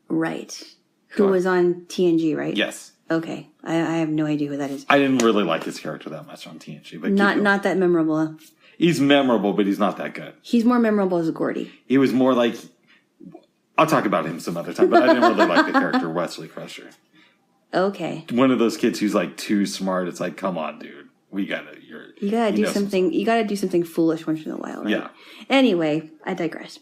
Right. Who was on TNG, right? Yes. Okay. I have no idea who that is. I didn't really like his character that much on TNG. But not that memorable. He's memorable, but he's not that good. He's more memorable as Gordy. He was more like... I'll talk about him some other time, but I didn't really like the character Wesley Crusher. Okay. One of those kids who's like too smart. It's like, come on, dude. You gotta do something. You gotta do something foolish once in a while, right? Yeah. Anyway, I digress.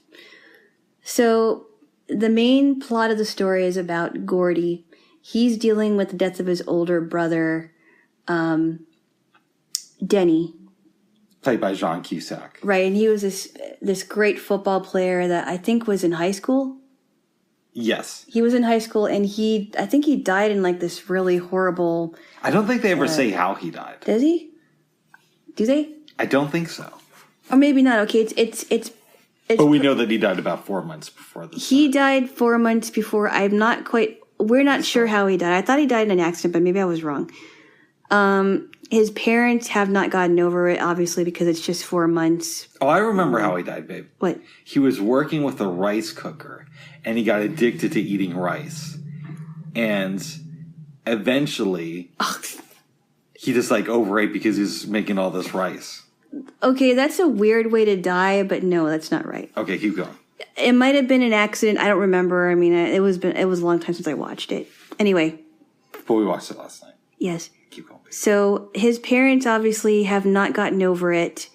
So the main plot of the story is about Gordy. He's dealing with the death of his older brother, Denny. Played by Jean Cusack. Right, and he was this great football player that I think was in high school. Yes. He was in high school, and I think he died in like this really horrible... I don't think they ever say how he died. Does he? Do they? I don't think so. Or maybe not. Okay, it's but we know that he died about 4 months before this. He died 4 months before. We're not sure how he died. I thought he died in an accident, but maybe I was wrong. His parents have not gotten over it, obviously, because it's just 4 months. Oh, I remember how he died, babe. What? He was working with a rice cooker, and he got addicted to eating rice. And eventually, he just overate because he's making all this rice. Okay, that's a weird way to die, but no, that's not right. Okay, keep going. It might have been an accident. I don't remember. I mean, it was a long time since I watched it. Anyway. But we watched it last night. Yes. Keep going. So his parents obviously have not gotten over it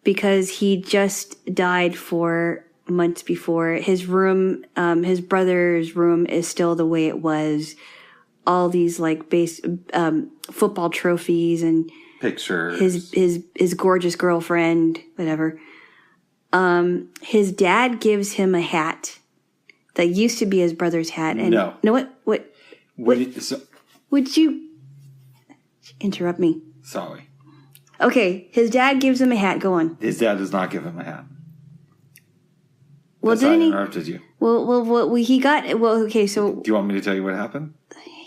because he just died 4 months before. His room, his brother's room is still the way it was. All these football trophies and pictures. His gorgeous girlfriend, whatever. His dad gives him a hat that used to be his brother's hat. And no. No, what? Would you interrupt me? Sorry. Okay, his dad gives him a hat. Go on. His dad does not give him a hat. Well, didn't he? I interrupted you. Well, he got... Well, okay, so... Do you want me to tell you what happened?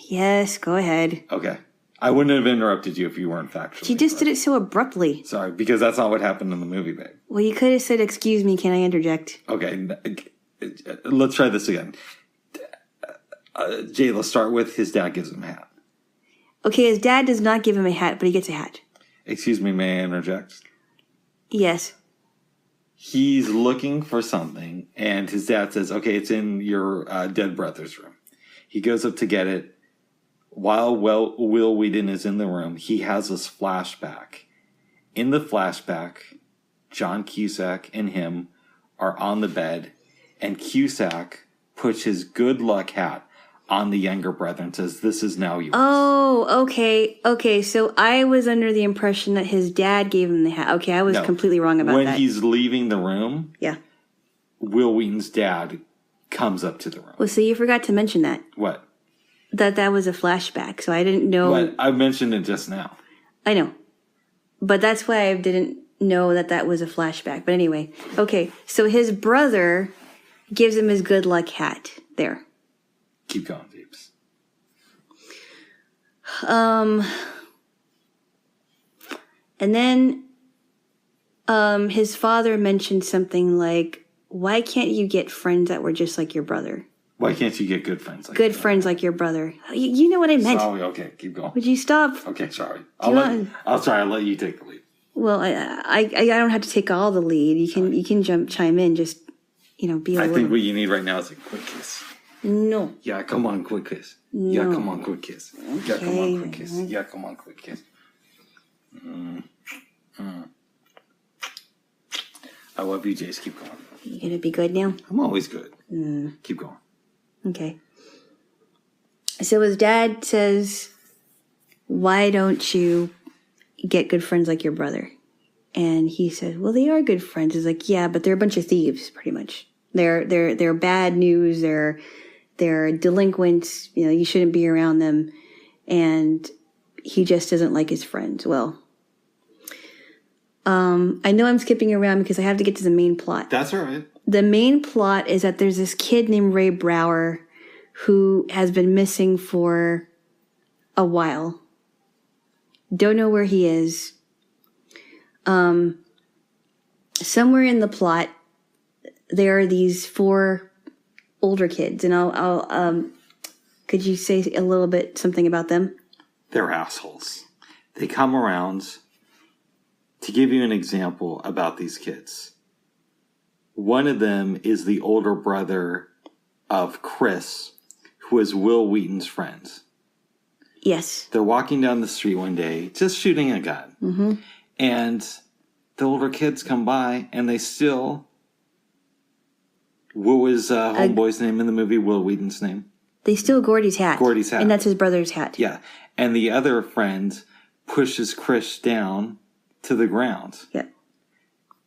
Yes, go ahead. Okay. I wouldn't have interrupted you if you weren't factually. She just did it so abruptly. Sorry, because that's not what happened in the movie, babe. Well, you could have said, excuse me, can I interject? Okay, let's try this again. Jay, let's start with his dad gives him a hat. Okay, his dad does not give him a hat, but he gets a hat. Excuse me, may I interject? Yes. He's looking for something, and his dad says, okay, it's in your dead brother's room. He goes up to get it. While Will Wheaton is in the room, he has this flashback, in the flashback, John Cusack and him are on the bed, and Cusack puts his good luck hat on the younger brother and says, "This is now yours." Oh, okay. Okay, so I was under the impression that his dad gave him the hat. Okay, I was completely wrong about that. When he's leaving the room, yeah, Will Wheaton's dad comes up to the room. Well, see, you forgot to mention that. What? That was a flashback, so I didn't know. What? I mentioned it just now. I know. But that's why I didn't know that was a flashback. But anyway, okay, so his brother gives him his good luck hat there. Keep going, Jeeps. And then his father mentioned something like, why can't you get friends that were just like your brother? Why can't you get good friends like good friends like your brother? You know what I meant. Sorry, okay, keep going. Would you stop? Okay, sorry. I'll let you take the lead. Well, I don't have to take all the lead. You can chime in. Just be a little. I think what you need right now is a quick kiss. No. Yeah, come on, quick kiss. No. Yeah, come on, quick kiss. Okay. Yeah, come on, quick kiss. Yeah, come on, quick kiss. I love you, Jace. Keep going. You gonna be good now? I'm always good. Keep going. Okay. So his dad says, why don't you get good friends like your brother? And he said, well, they are good friends. He's like, yeah, but they're a bunch of thieves, pretty much. They're bad news. They're delinquents. You shouldn't be around them. And he just doesn't like his friends. Well, I know I'm skipping around because I have to get to the main plot. That's all right. The main plot is that there's this kid named Ray Brower who has been missing for a while. Don't know where he is. Somewhere in the plot, there are these 4 older kids, and I'll could you say a little bit something about them? They're assholes. They come around. To give you an example about these kids, one of them is the older brother of Chris, who is Will Wheaton's friend. Yes. They're walking down the street one day, just shooting a gun. Mm-hmm. And the older kids come by, and they steal... What was homeboy's name in the movie? Will Wheaton's name? They steal Gordy's hat. Gordy's hat. And that's his brother's hat. Yeah. And the other friend pushes Chris down to the ground. Yeah.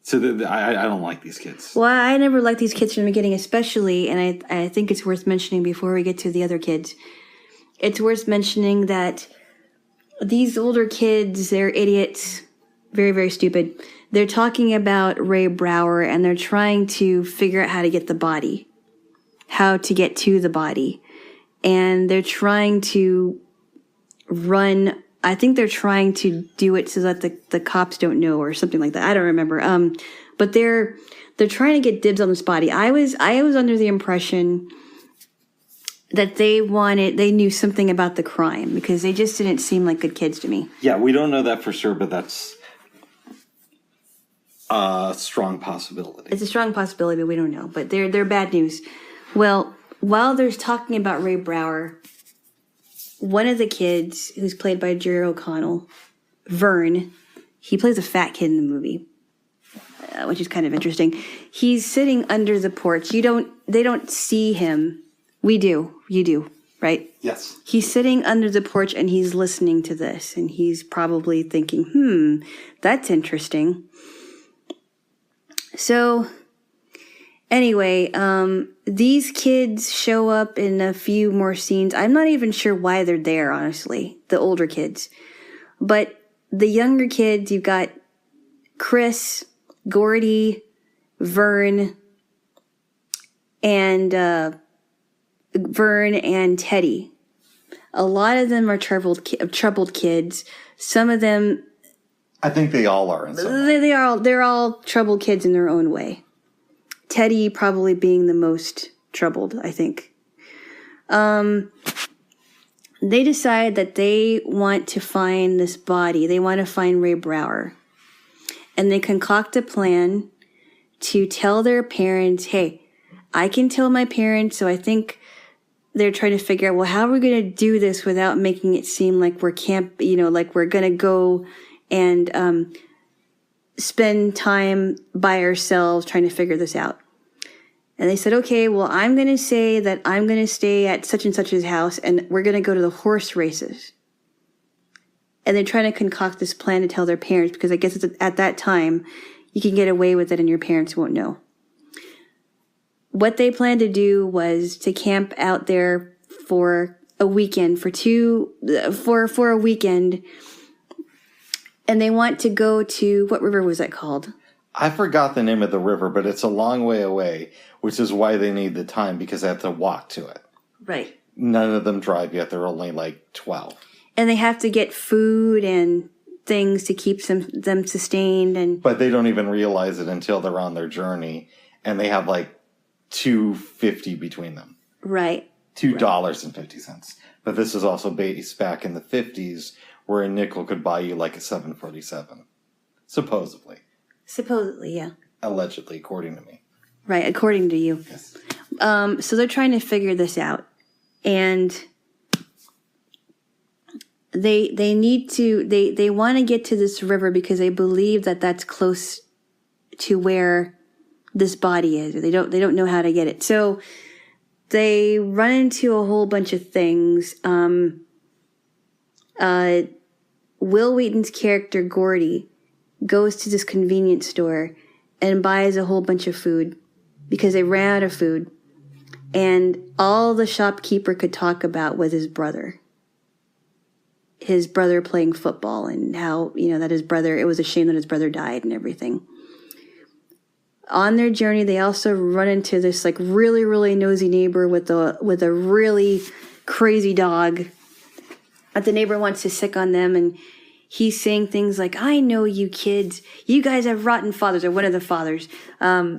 So I don't like these kids. Well, I never liked these kids from the beginning, especially, and I think it's worth mentioning before we get to the other kids. It's worth mentioning that these older kids, they're idiots, very, very stupid. They're talking about Ray Brower, and they're trying to figure out how to get the body, how to get to the body. And they're trying to run... I think they're trying to do it so that the cops don't know or something like that. I don't remember. But they're trying to get dibs on this body. I was under the impression that they knew something about the crime because they just didn't seem like good kids to me. Yeah, we don't know that for sure, but that's a strong possibility. It's a strong possibility, but we don't know. But they're bad news. Well, while there's talking about Ray Brower, one of the kids, who's played by Jerry O'Connell, Vern, he plays a fat kid in the movie, which is kind of interesting. He's sitting under the porch. They don't see him. We do. You do, right? Yes. He's sitting under the porch and he's listening to this, and he's probably thinking, that's interesting. So... Anyway, these kids show up in a few more scenes. I'm not even sure why they're there, honestly, the older kids. But the younger kids, you've got Chris, Gordy, Vern, and Teddy. A lot of them are troubled kids. Some of them... I think they all are. They're all troubled kids in their own way. Teddy probably being the most troubled, I think. They decide that they want to find this body. They want to find Ray Brower. And they concoct a plan to tell their parents, hey, I can tell my parents, so I think they're trying to figure out, well, how are we going to do this without making it seem like we're like we're going to go and spend time by ourselves trying to figure this out. And they said, okay, well, I'm going to say that I'm going to stay at such and such's house and we're going to go to the horse races. And they're trying to concoct this plan to tell their parents because I guess it's at that time you can get away with it and your parents won't know. What they planned to do was to camp out there for a weekend, for a weekend. And they want to go to, what river was that called? I forgot the name of the river, but it's a long way away, which is why they need the time because they have to walk to it. Right. None of them drive yet. They're only like 12. And they have to get food and things to keep them sustained. But they don't even realize it until they're on their journey. And they have like $2.50 between them. Right. $2.50. But this is also based back in the 50s where a nickel could buy you like a 747. Supposedly. Supposedly, yeah. Allegedly, according to me. Right, according to you. Yes. So they're trying to figure this out. And they want to get to this river because they believe that that's close to where this body is. They don't know how to get it. So they run into a whole bunch of things. Will Wheaton's character, Gordy, goes to this convenience store and buys a whole bunch of food because they ran out of food. And all the shopkeeper could talk about was his brother. His brother playing football and how, that his brother, it was a shame that his brother died and everything. On their journey, they also run into this like really, really nosy neighbor with a really crazy dog that the neighbor wants to sick on them. And he's saying things like, I know you kids. You guys have rotten fathers, or one of the fathers.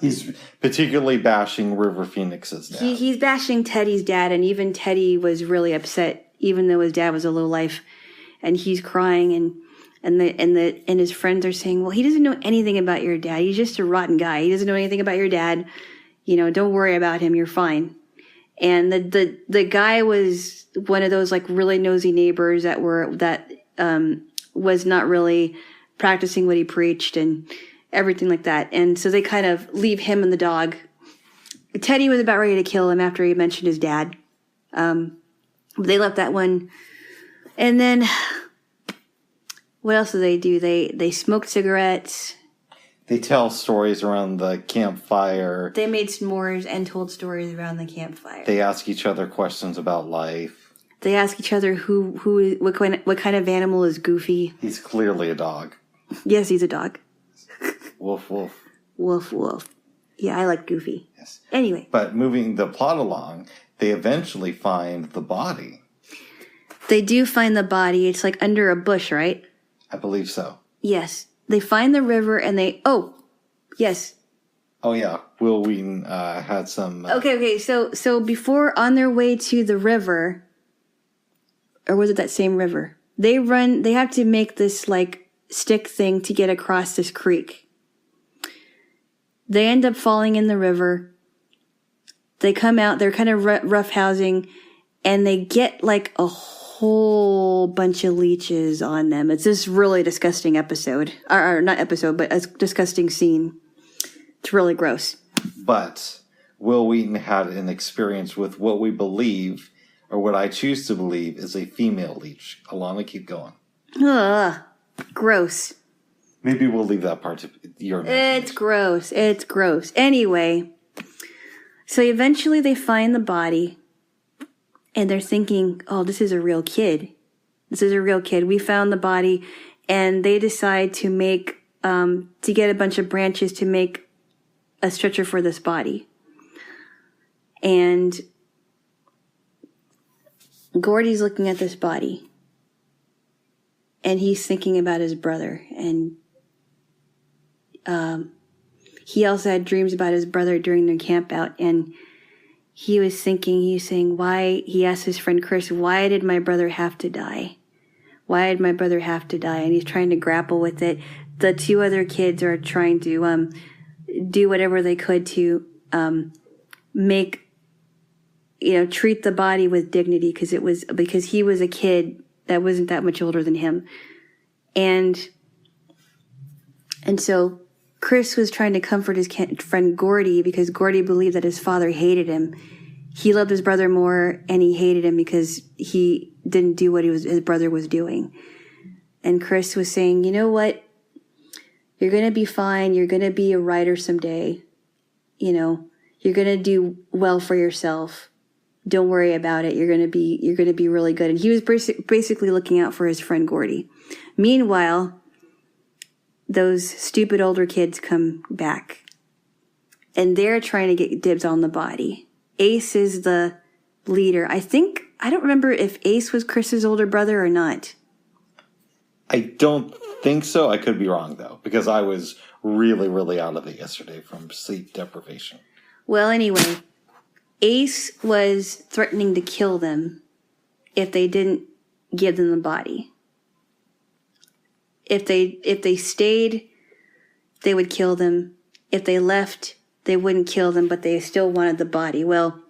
He's particularly bashing River Phoenix's dad. He's bashing Teddy's dad, and even Teddy was really upset, even though his dad was a lowlife. And he's crying, and his friends are saying, well, he doesn't know anything about your dad. He's just a rotten guy. He doesn't know anything about your dad. Don't worry about him. You're fine. And the guy was one of those like really nosy neighbors that was not really practicing what he preached and everything like that. And so they kind of leave him and the dog. Teddy was about ready to kill him after he mentioned his dad. They left that one. And then what else do? They smoked cigarettes. They tell stories around the campfire. They made s'mores and told stories around the campfire. They ask each other questions about life. They ask each other what kind of animal is Goofy. He's clearly a dog. Yes, he's a dog. Woof, woof. Woof, woof. Yeah, I like Goofy. Yes. Anyway. But moving the plot along, they eventually find the body. They do find the body. It's like under a bush, right? I believe so. Yes. They find the river and yes. Oh, yeah. Will Wheaton had some... Okay. So before, on their way to the river, or was it that same river? They have to make this like stick thing to get across this creek. They end up falling in the river. They come out, they're kind of roughhousing, and they get like a whole bunch of leeches on them. It's this really disgusting episode. Or not episode, but a disgusting scene. It's really gross. But Will Wheaton had an experience with what we believe, or what I choose to believe, is a female leech. Alana, keep going. Ugh. Gross. Maybe we'll leave that part to your imagination. It's gross. Anyway, so eventually they find the body. And they're thinking, oh, this is a real kid. We found the body. And they decide to get a bunch of branches to make a stretcher for this body. And Gordy's looking at this body. And he's thinking about his brother. And he also had dreams about his brother during their camp out. And he was saying, why, he asked his friend Chris, why did my brother have to die? And he's trying to grapple with it. The two other kids are trying to do whatever they could to treat the body with dignity because he was a kid that wasn't that much older than him. And And so Chris was trying to comfort his friend Gordy because Gordy believed that his father hated him. He loved his brother more, and he hated him because he didn't do what his brother was doing. And Chris was saying, you know what? You're going to be fine. You're going to be a writer someday. You know, you're going to do well for yourself. Don't worry about it. You're going to be really good. And he was basically looking out for his friend Gordy. Meanwhile, those stupid older kids come back, and they're trying to get dibs on the body. Ace is the leader. I don't remember if Ace was Chris's older brother or not. I don't think so. I could be wrong, though, because I was really, really out of it yesterday from sleep deprivation. Well, anyway, Ace was threatening to kill them if they didn't give them the body. If they stayed, they would kill them. If they left, they wouldn't kill them, but they still wanted the body. Well,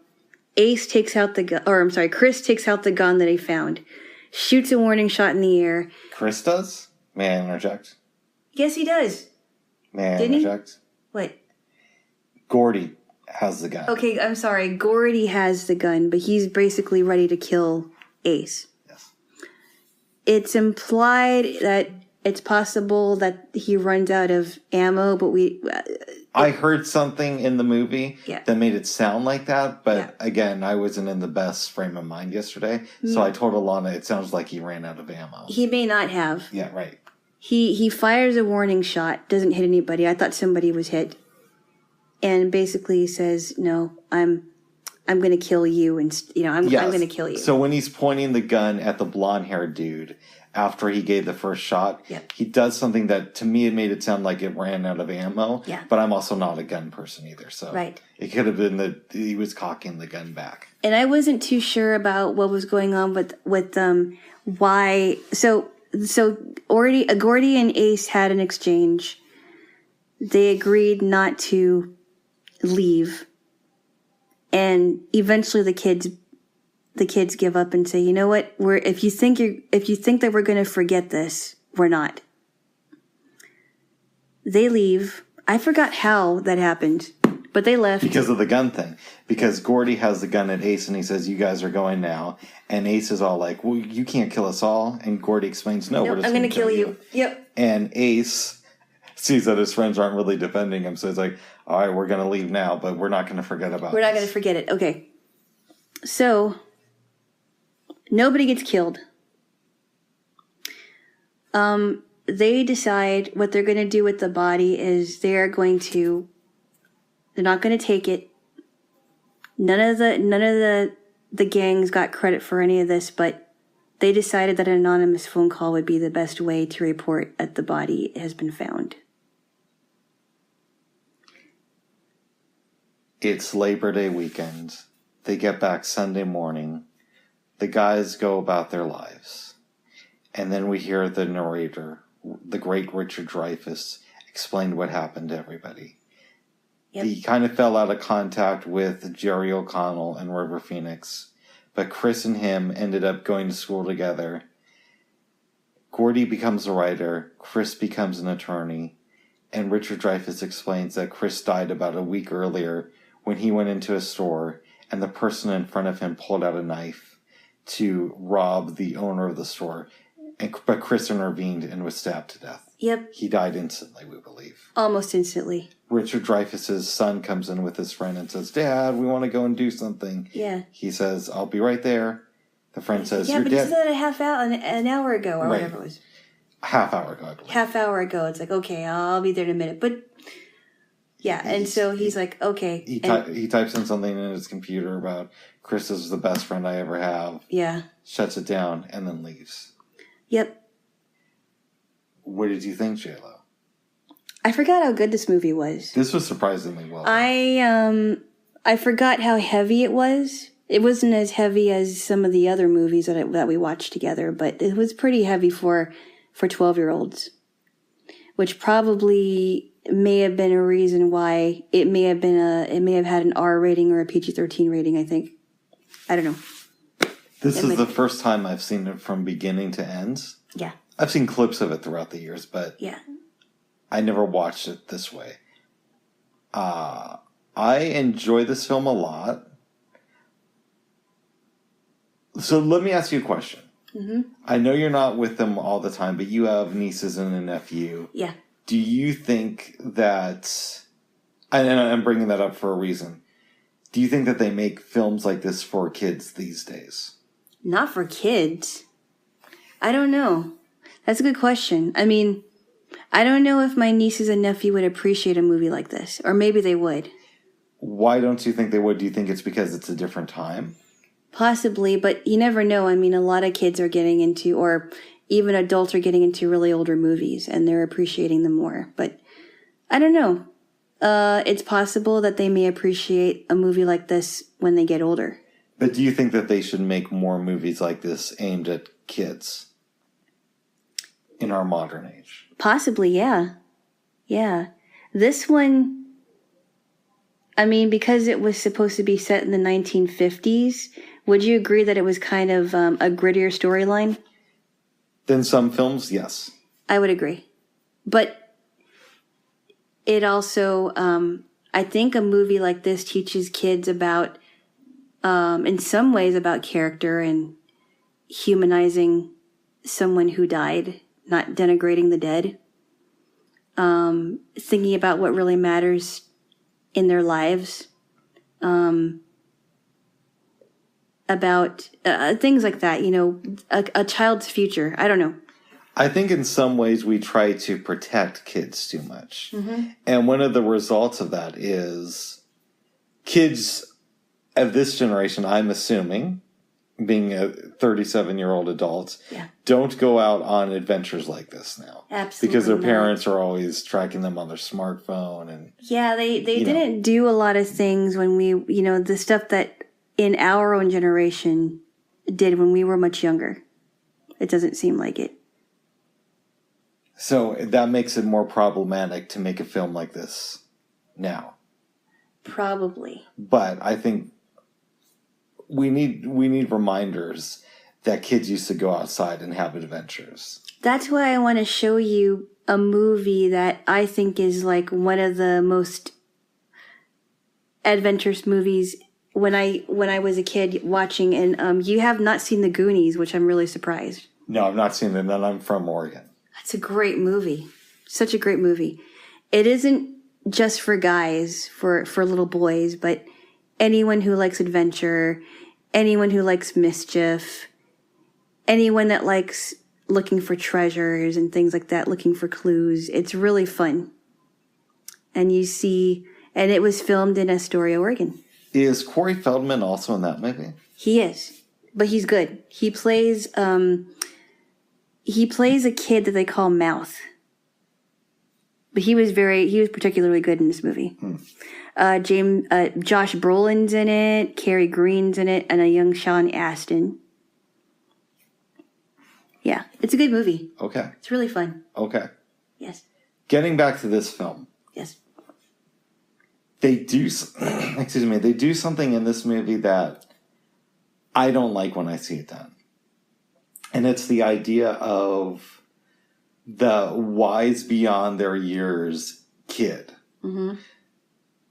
Chris takes out the gun that he found, shoots a warning shot in the air. Chris does? May I interject? Yes, he does. May I interject? What? Gordy has the gun. Okay, I'm sorry. Gordy has the gun, but he's basically ready to kill Ace. Yes. It's implied that it's possible that he runs out of ammo, but I heard something in the movie that made it sound like that, but again, I wasn't in the best frame of mind yesterday, so I told Alana it sounds like he ran out of ammo. He may not have. Yeah, right. He fires a warning shot, doesn't hit anybody. I thought somebody was hit, and basically says, "No, I'm going to kill you," and I'm going to kill you. So when he's pointing the gun at the blonde-haired dude after he gave the first shot, he does something that to me it made it sound like it ran out of ammo. Yeah. But I'm also not a gun person either, so it could have been that he was cocking the gun back. And I wasn't too sure about what was going on with why. So Gordy and Ace had an exchange. They agreed not to leave, and eventually the kids give up and say, you know what? If you think that we're going to forget this, we're not. They leave. I forgot how that happened, but they left. Because of the gun thing. Because Gordy has the gun at Ace and he says, you guys are going now. And Ace is all like, well, you can't kill us all. And Gordy explains, no, we're just going to kill you. Yep. And Ace sees that his friends aren't really defending him. So he's like, all right, we're going to leave now, but we're not going to forget about it. We're not going to forget it. Okay. So nobody gets killed. They decide what they're going to do with the body is they're not going to take it. None of the gangs got credit for any of this, but they decided that an anonymous phone call would be the best way to report that the body has been found. It's Labor Day weekend. They get back Sunday morning. The guys go about their lives. And then we hear the narrator, the great Richard Dreyfuss, explain what happened to everybody. Yep. He kind of fell out of contact with Jerry O'Connell and River Phoenix, but Chris and him ended up going to school together. Gordy becomes a writer, Chris becomes an attorney, and Richard Dreyfuss explains that Chris died about a week earlier when he went into a store and the person in front of him pulled out a knife to rob the owner of the store. But Chris intervened and was stabbed to death. Yep. He died instantly, we believe. Almost instantly. Richard Dreyfuss's son comes in with his friend and says, Dad, we want to go and do something. Yeah. He says, I'll be right there. The friend says, You're dead. Yeah, but you said that an hour ago or whatever it was. A half hour ago, I believe. Half hour ago. It's like, okay, I'll be there in a minute. But, yeah, and so he's like, okay. He types in something in his computer about Chris is the best friend I ever have. Yeah. Shuts it down and then leaves. Yep. What did you think, Jaylo? I forgot how good this movie was. This was surprisingly well done. I forgot how heavy it was. It wasn't as heavy as some of the other movies that we watched together, but it was pretty heavy for 12-year-olds, which probably may have been a reason why it may have had an R rating or a PG-13 rating. I think. I don't know. This is the first time I've seen it from beginning to end. Yeah. I've seen clips of it throughout the years, but yeah, I never watched it this way. I enjoy this film a lot. So let me ask you a question. Mm-hmm. I know you're not with them all the time, but you have nieces and a nephew. Yeah. Do you think that, and I'm bringing that up for a reason, do you think that they make films like this for kids these days? Not for kids. I don't know. That's a good question. I mean, I don't know if my nieces and nephew would appreciate a movie like this, or maybe they would. Why don't you think they would? Do you think it's because it's a different time? Possibly, but you never know. I mean, a lot of kids are getting into, or even adults are getting into really older movies, and they're appreciating them more. But I don't know. It's possible that they may appreciate a movie like this when they get older. But do you think that they should make more movies like this aimed at kids in our modern age? Possibly, yeah. Yeah. This one, I mean, because it was supposed to be set in the 1950s, would you agree that it was kind of a grittier storyline? Than some films, yes. I would agree. But it also, I think a movie like this teaches kids about, in some ways, about character and humanizing someone who died, not denigrating the dead. Thinking about what really matters in their lives. About things like that, you know, a child's future. I don't know. I think in some ways we try to protect kids too much. Mm-hmm. And one of the results of that is kids of this generation, I'm assuming, being a 37-year-old adult, don't go out on adventures like this now. Absolutely. Because their parents are always tracking them on their smartphone. And yeah, they didn't do a lot of things when we, you know, the stuff that in our own generation did when we were much younger. It doesn't seem like it. So that makes it more problematic to make a film like this now. Probably. But I think we need reminders that kids used to go outside and have adventures. That's why I want to show you a movie that I think is like one of the most adventurous movies when I was a kid watching. And you have not seen The Goonies, which I'm really surprised. No, I've not seen it, and I'm from Oregon. It's a great movie. Such a great movie. It isn't just for guys, for little boys, but anyone who likes adventure, anyone who likes mischief, anyone that likes looking for treasures and things like that, looking for clues. It's really fun. And you see, and it was filmed in Astoria, Oregon. Is Corey Feldman also in that movie? He is, but he's good. He plays a kid that they call Mouth. But he was particularly good in this movie. Josh Brolin's in it, Cary Green's in it, and a young Sean Astin. Yeah, it's a good movie. Okay. It's really fun. Okay. Yes. Getting back to this film. Yes. They do something in this movie that I don't like when I see it done. And it's the idea of the wise beyond their years kid. Mm-hmm.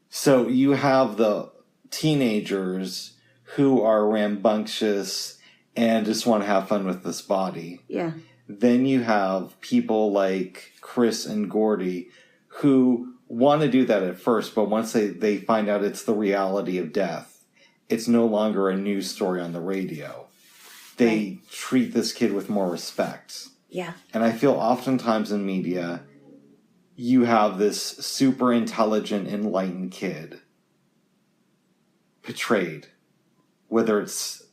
So you have the teenagers who are rambunctious and just want to have fun with this body. Yeah. Then you have people like Chris and Gordy who want to do that at first, but once they find out it's the reality of death, it's no longer a news story on the radio. They treat this kid with more respect. Yeah. And I feel oftentimes in media, you have this super intelligent, enlightened kid portrayed. Whether it's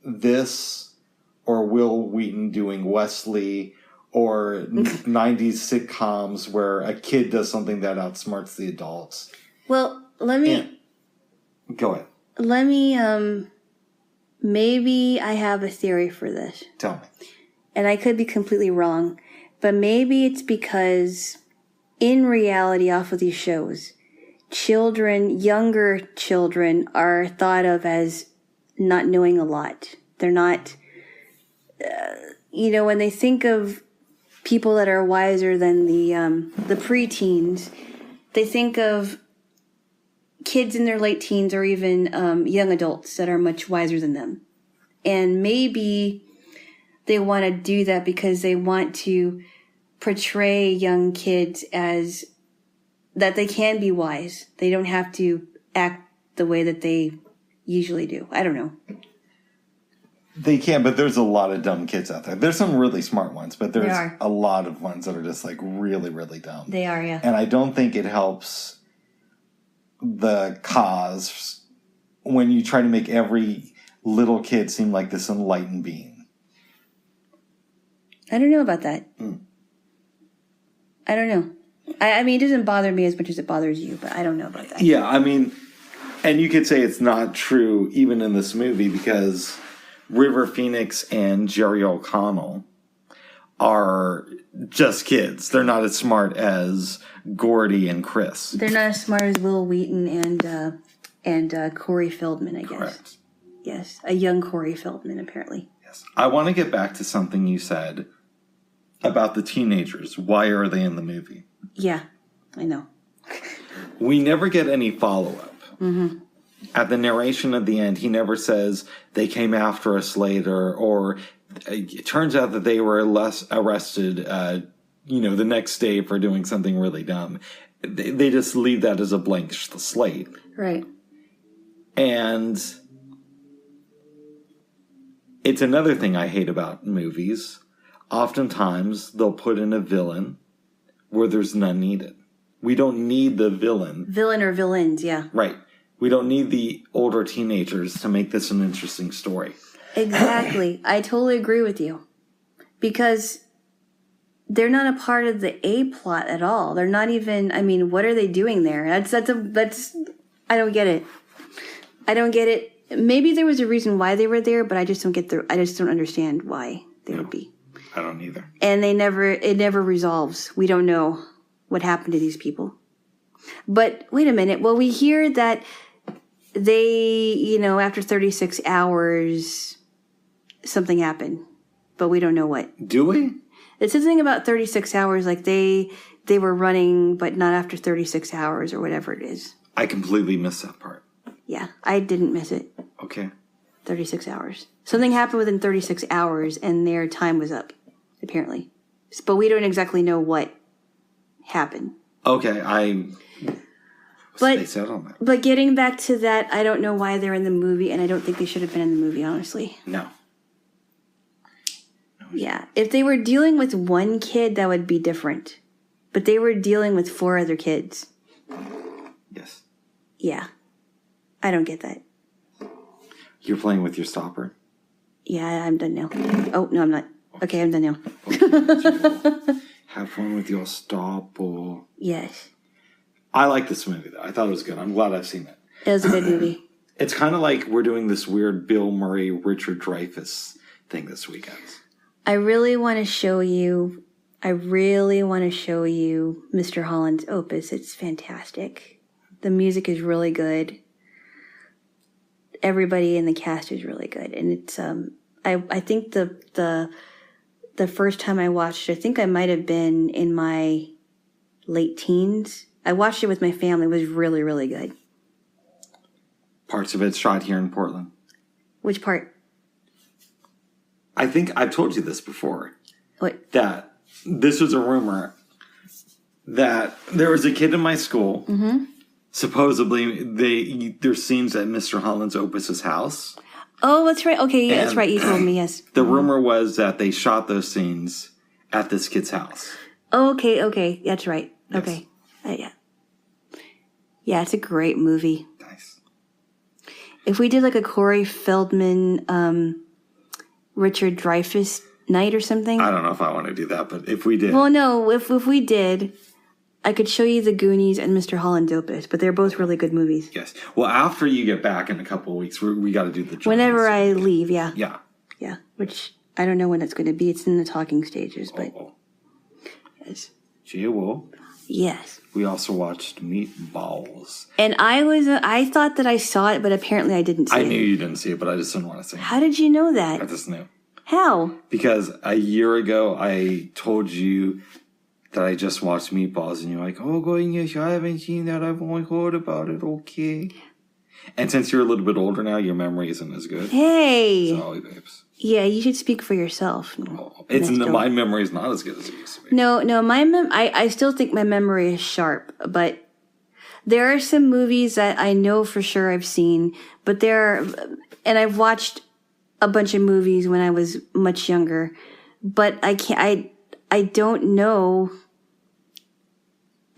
this or Will Wheaton doing Wesley or 90s sitcoms where a kid does something that outsmarts the adults. Well, let me... Go ahead. Let me... Maybe I have a theory for this. Tell me. And I could be completely wrong, but maybe it's because in reality off of these shows, younger children are thought of as not knowing a lot. They're not, when they think of people that are wiser than the preteens. They think of kids in their late teens or even young adults that are much wiser than them. And maybe they want to do that because they want to portray young kids as that they can be wise. They don't have to act the way that they usually do. I don't know. They can, but there's a lot of dumb kids out there. There's some really smart ones, but there's a lot of ones that are just like really, really dumb. They are, yeah. And I don't think it helps the cause when you try to make every little kid seem like this enlightened being. I don't know about that. I don't know. I mean, it doesn't bother me as much as it bothers you, but I don't know about that. Yeah, I mean, and you could say it's not true even in this movie because River Phoenix and Jerry O'Connell are just kids. They're not as smart as Gordy and Chris. They're not as smart as Will Wheaton and Corey Feldman, I guess. Correct. Yes, a young Corey Feldman, apparently. Yes. I want to get back to something you said about the teenagers. Why are they in the movie? Yeah, I know. We never get any follow-up. Mm-hmm. At the narration at the end, he never says they came after us later, or it turns out that they were arrested, the next day for doing something really dumb. They just leave that as a blank slate. Right. And it's another thing I hate about movies. Oftentimes, they'll put in a villain where there's none needed. We don't need the villain. Villain or villains, yeah. Right. We don't need the older teenagers to make this an interesting story. Exactly. I totally agree with you. Because they're not a part of the A plot at all. They're not even, I mean, what are they doing there? That's I don't get it. I don't get it. Maybe there was a reason why they were there, but I just don't understand why they would be. I don't either. And it never resolves. We don't know what happened to these people. But wait a minute. Well, we hear that they, after 36 hours, something happened, but we don't know what. Do we? It says something about 36 hours, like they were running, but not after 36 hours or whatever it is. I completely missed that part. Yeah, I didn't miss it. Okay. 36 hours. Something happened within 36 hours, and their time was up, apparently. But we don't exactly know what happened. Okay, I space out on that. But getting back to that, I don't know why they're in the movie, and I don't think they should have been in the movie, honestly. No. Yeah, if they were dealing with one kid, that would be different. But they were dealing with 4 other kids. Yes. Yeah. I don't get that. You're playing with your stopper? Yeah, I'm done now. Oh, no, I'm not. Okay, I'm done now. Have fun with your stopper. Yes. I like this movie, though. I thought it was good. I'm glad I've seen it. It was a good movie. It's kind of like we're doing this weird Bill Murray, Richard Dreyfuss thing this weekend. I really want to show you Mr. Holland's opus. It's fantastic. The music is really good. Everybody in the cast is really good. And it's, I think the first time I watched it, I think I might have been in my late teens. I watched it with my family. It was really, really good. Parts of it shot here in Portland. Which part? I think I've told you this before. What? That this was a rumor that there was a kid in my school. Mm-hmm. Supposedly, there's scenes at Mr. Holland's Opus's house. Oh, that's right. Okay, yeah, that's right. You told me, yes. The rumor was that they shot those scenes at this kid's house. Oh, okay. That's right. Yes. Okay. Yeah. Yeah, it's a great movie. Nice. If we did like a Corey Feldman, Richard Dreyfuss night or something. I don't know if I want to do that, but if we did. Well, no, if we did, I could show you The Goonies and Mr. Holland's Opus, but they're both really good movies. Yes. Well, after you get back in a couple of weeks, we got to do the Giants. Whenever I leave, yeah. Yeah. Yeah, which I don't know when it's going to be. It's in the talking stages, but... Yes. Jaylo. Yes. We also watched Meatballs. And I thought that I saw it, but apparently I didn't see it. I knew you didn't see it, but I just didn't want to say it. How did you know that? I just knew. How? Because a year ago, I told you that I just watched Meatballs, and you're like, oh, goodness, I haven't seen that. I've only heard about it. Okay. And since you're a little bit older now, your memory isn't as good. Hey. Sorry, babes. Yeah, you should speak for yourself. My memory is not as good as it used to be. No, I still think my memory is sharp, but there are some movies that I know for sure I've seen, and I've watched a bunch of movies when I was much younger, but I don't know.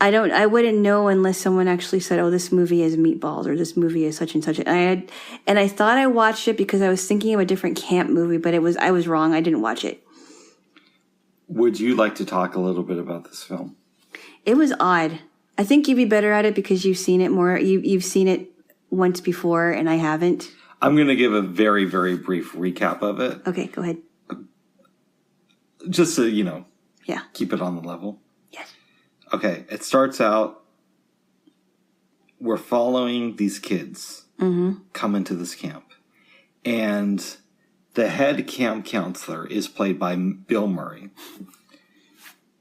I wouldn't know unless someone actually said, oh, this movie is Meatballs or this movie is such and such. And I thought I watched it because I was thinking of a different camp movie, but I was wrong. I didn't watch it. Would you like to talk a little bit about this film? It was odd. I think you'd be better at it because you've seen it more. You've seen it once before and I haven't. I'm going to give a very, very brief recap of it. Okay, go ahead. Just so, Yeah. keep it on the level. Yes. Okay, it starts out, we're following these kids come into this camp. And the head camp counselor is played by Bill Murray.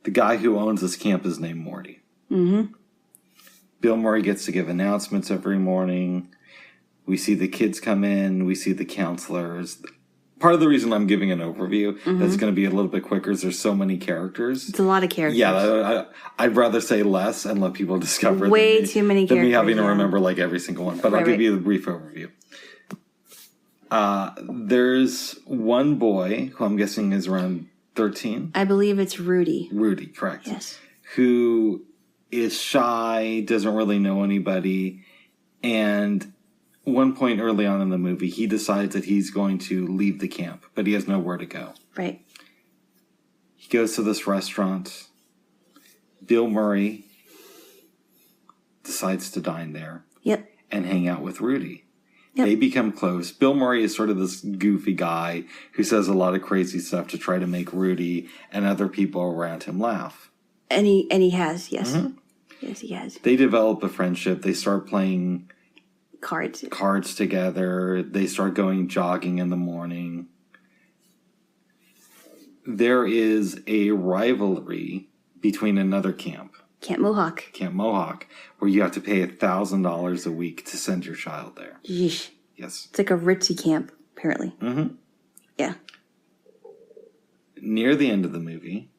The guy who owns this camp is named Morty. Mm-hmm. Bill Murray gets to give announcements every morning. We see the kids come in. We see the counselors. Part of the reason I'm giving an overview that's going to be a little bit quicker is there's so many characters. It's a lot of characters. Yeah, I'd rather say less and let people discover way too many characters. Than me having to remember like every single one. But I'll give you the brief overview. There's one boy who I'm guessing is around 13. I believe it's Rudy. Rudy, correct. Yes. Who is shy, doesn't really know anybody, and one point early on in the movie, he decides that he's going to leave the camp, but he has nowhere to go. Right. He goes to this restaurant. Bill Murray decides to dine there. Yep. And hang out with Rudy. Yep. They become close. Bill Murray is sort of this goofy guy who says a lot of crazy stuff to try to make Rudy and other people around him laugh. And he has, yes. Mm-hmm. Yes, he has. They develop a friendship. They start playing cards together. They start going jogging in the morning. There is a rivalry between another camp. Camp Mohawk. Where you have to pay $1,000 a week to send your child there. Yeesh. Yes. It's like a ritzy camp, apparently. Mm-hmm. Yeah. Near the end of the movie,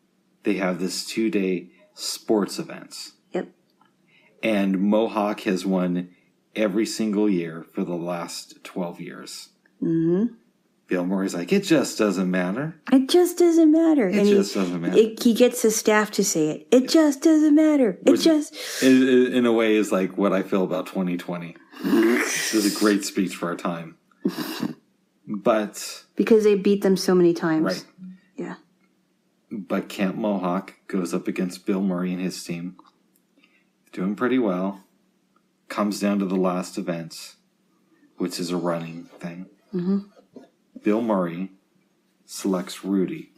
they have this 2-day sports events. Yep. And Mohawk has won every single year for the last 12 years. Mm-hmm. Bill Murray's like, it just doesn't matter. It just doesn't matter. Doesn't matter. He gets his staff to say it. It just doesn't matter. Which in a way, is like what I feel about 2020. This is a great speech for our time. But... because they beat them so many times. Right. Yeah. But Camp Mohawk goes up against Bill Murray and his team. Doing pretty well. Comes down to the last event, which is a running thing. Mm-hmm. Bill Murray selects Rudy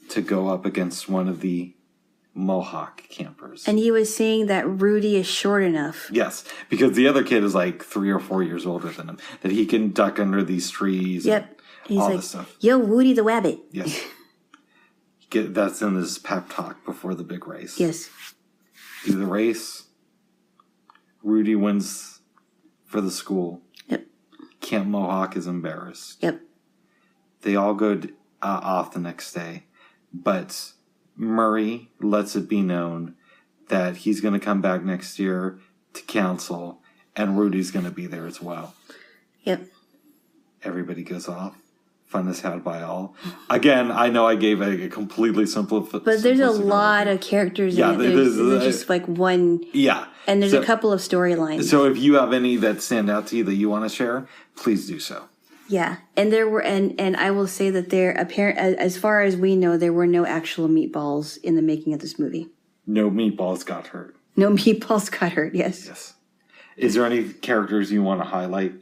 to go up against one of the Mohawk campers. And he was saying that Rudy is short enough. Yes, because the other kid is like 3 or 4 years older than him. That he can duck under these trees. Yep. And all this stuff. Yo, Woody the Wabbit. Yes. That's in his pep talk before the big race. Yes. Do the race. Rudy wins for the school. Yep. Camp Mohawk is embarrassed. Yep. They all go off the next day. But Murray lets it be known that he's going to come back next year to counsel, and Rudy's going to be there as well. Yep. Everybody goes off. Fun is had by all. Again, I know I gave a completely simple... But there's a lot of characters in it. There's just like one... Yeah. And there's a couple of storylines. So if you have any that stand out to you that you want to share, please do so. Yeah. And there were... And I will say that as far as we know, there were no actual meatballs in the making of this movie. No meatballs got hurt. No meatballs got hurt, yes. Yes. Is there any characters you want to highlight?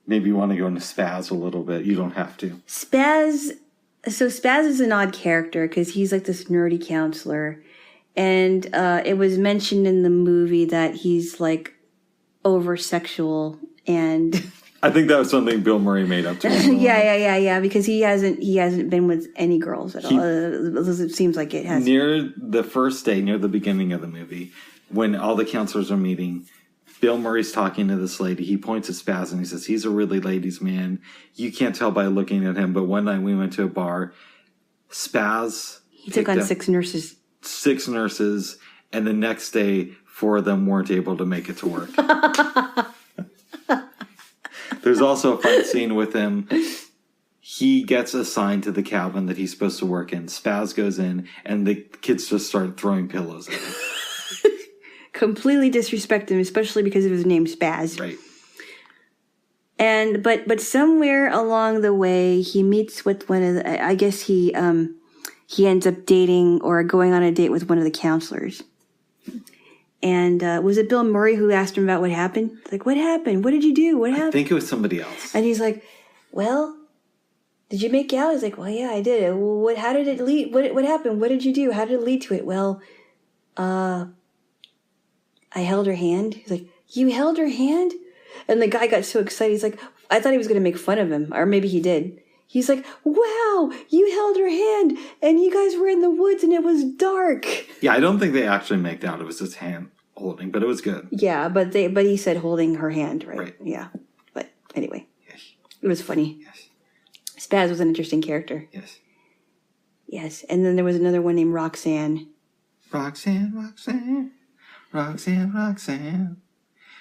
Maybe you want to go into Spaz a little bit. You don't have to. Spaz is an odd character because he's like this nerdy counselor. And it was mentioned in the movie that he's like over-sexual and I think that was something Bill Murray made up to him. yeah. Because he hasn't been with any girls at all. It seems like it has. Near the first day, near the beginning of the movie, when all the counselors are meeting, Bill Murray's talking to this lady. He points at Spaz and he says, he's a really ladies' man. You can't tell by looking at him, but one night we went to a bar. Spaz... He took on 6 nurses. 6 nurses, and the next day, 4 of them weren't able to make it to work. There's also a fun scene with him. He gets assigned to the cabin that he's supposed to work in. Spaz goes in, and the kids just start throwing pillows at him. Completely disrespect him, especially because of his name, Spaz. Right. And but somewhere along the way, he meets with one of the... I guess he ends up dating or going on a date with one of the counselors. And was it Bill Murray who asked him about what happened? Like, what happened? What did you do? What happened? I think it was somebody else. And he's like, well, did you make out? He's like, well, yeah, I did. Well, how did it lead? What happened? What did you do? How did it lead to it? Well, I held her hand. He's like, you held her hand? And the guy got so excited. He's like, I thought he was going to make fun of him. Or maybe he did. He's like, wow, you held her hand and you guys were in the woods and it was dark. Yeah, I don't think they actually made out. It was just hand holding, but it was good. Yeah, but he said holding her hand, right? Right. Yeah. But anyway, yes. It was funny. Yes. Spaz was an interesting character. Yes. Yes. And then there was another one named Roxanne. Roxanne.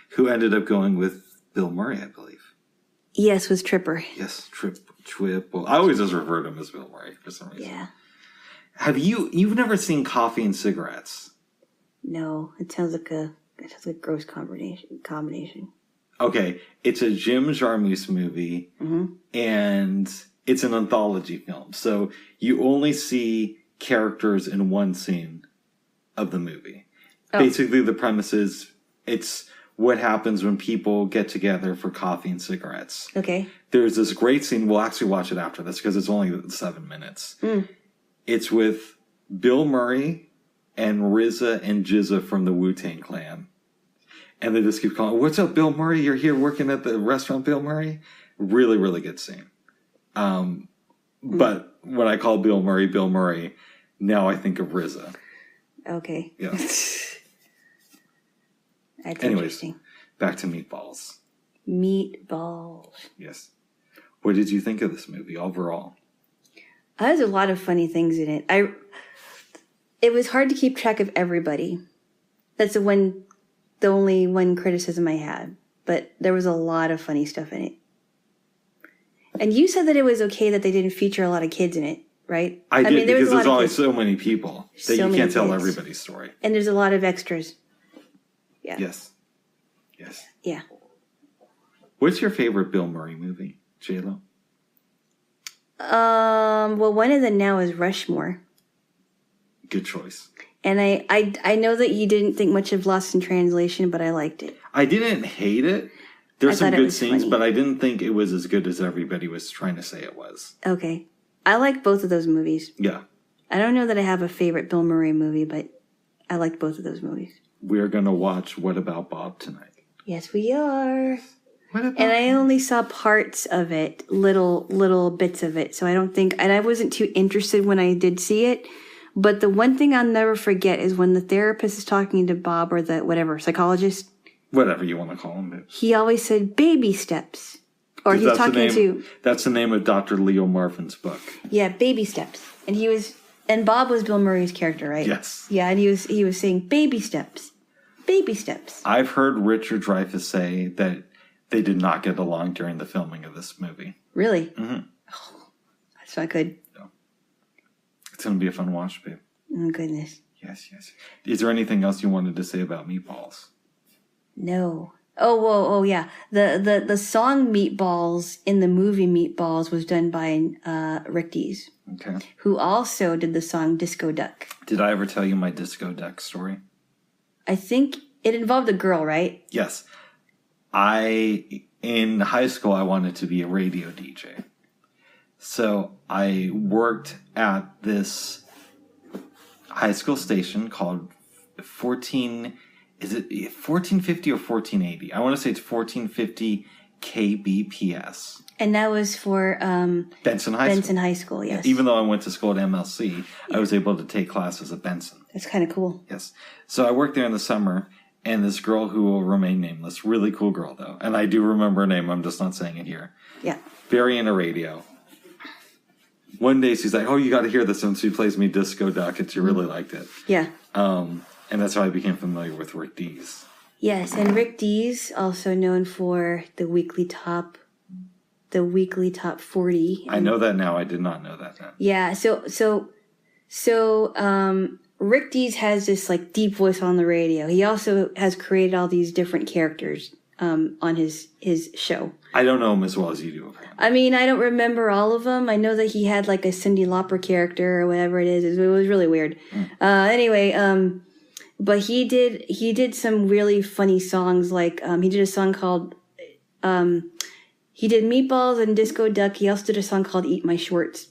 Who ended up going with Bill Murray, I believe. Yes, was Tripper. Yes, Triple. I always just refer to him as Bill Murray for some reason. Yeah. You've never seen Coffee and Cigarettes? No, it sounds like a gross combination. Okay, it's a Jim Jarmusch movie, and it's an anthology film. So you only see characters in one scene of the movie. Oh. Basically, the premise is it's what happens when people get together for coffee and cigarettes. Okay. There's this great scene. We'll actually watch it after this because it's only 7 minutes. It's with Bill Murray and RZA and GZA from the Wu-Tang Clan. And they just keep calling, what's up, Bill Murray? You're here working at the restaurant, Bill Murray? Really, really good scene. But when I call Bill Murray, now I think of RZA. Okay. Yeah. That's Anyways, interesting. Back to Meatballs. Meatballs. Yes. What did you think of this movie overall? There's a lot of funny things in it. It was hard to keep track of everybody. That's the only one criticism I had. But there was a lot of funny stuff in it. And you said that it was okay that they didn't feature a lot of kids in it, right? I did, because there's always so many people that you can't tell everybody's story. And there's a lot of extras. Yeah. Yes. Yeah. What's your favorite Bill Murray movie, Jaylo? Well, one of them now is Rushmore. Good choice. And I know that you didn't think much of Lost in Translation, but I liked it. I didn't hate it. There's some good scenes, funny. but I didn't think it was as good as everybody was trying to say it was. Okay. I like both of those movies. Yeah. I don't know that I have a favorite Bill Murray movie, but I liked both of those movies. We're going to watch What About Bob tonight. Yes, we are. And I only saw parts of it, little bits of it. So I don't think, and I wasn't too interested when I did see it. But the one thing I'll never forget is when the therapist is talking to Bob or the psychologist. Whatever you want to call him. He always said baby steps. Or he's talking to. That's the name of Dr. Leo Marvin's book. Yeah, baby steps. And Bob was Bill Murray's character, right? Yes. Yeah, and he was saying baby steps. Baby steps. I've heard Richard Dreyfuss say that they did not get along during the filming of this movie. Really? Mm-hmm. Oh, that's not good. No. It's going to be a fun watch, babe. Oh, goodness. Yes. Is there anything else you wanted to say about Meatballs? No. Oh, yeah. The song Meatballs in the movie Meatballs was done by Rick Dees. Okay. Who also did the song Disco Duck. Did I ever tell you my Disco Duck story? I think it involved a girl, right? Yes. In high school, I wanted to be a radio DJ. So I worked at this high school station called 14... Is it 1450 or 1480? I want to say it's 1450 KBPS. And that was for Benson High School. Benson High School, yes. Even though I went to school at MLC, I was able to take classes at Benson. That's kind of cool. Yes. So I worked there in the summer, and this girl who will remain nameless, really cool girl though, and I do remember her name, I'm just not saying it here. Yeah. Very into radio. One day she's like, oh, you got to hear this, and she plays me Disco Duck, and she really liked it. Yeah. And that's how I became familiar with Rick Dees. Yes, and Rick Dees, also known for the weekly top 40. I know that now. I did not know that then. Yeah, so Rick Dees has this like deep voice on the radio. He also has created all these different characters on his show. I don't know him as well as you do. I mean, I don't remember all of them. I know that he had like a Cyndi Lauper character or whatever it is. It was really weird. Anyway, but he did some really funny songs. Like he did a song called he did Meatballs and Disco Duck. He also did a song called Eat My Shorts.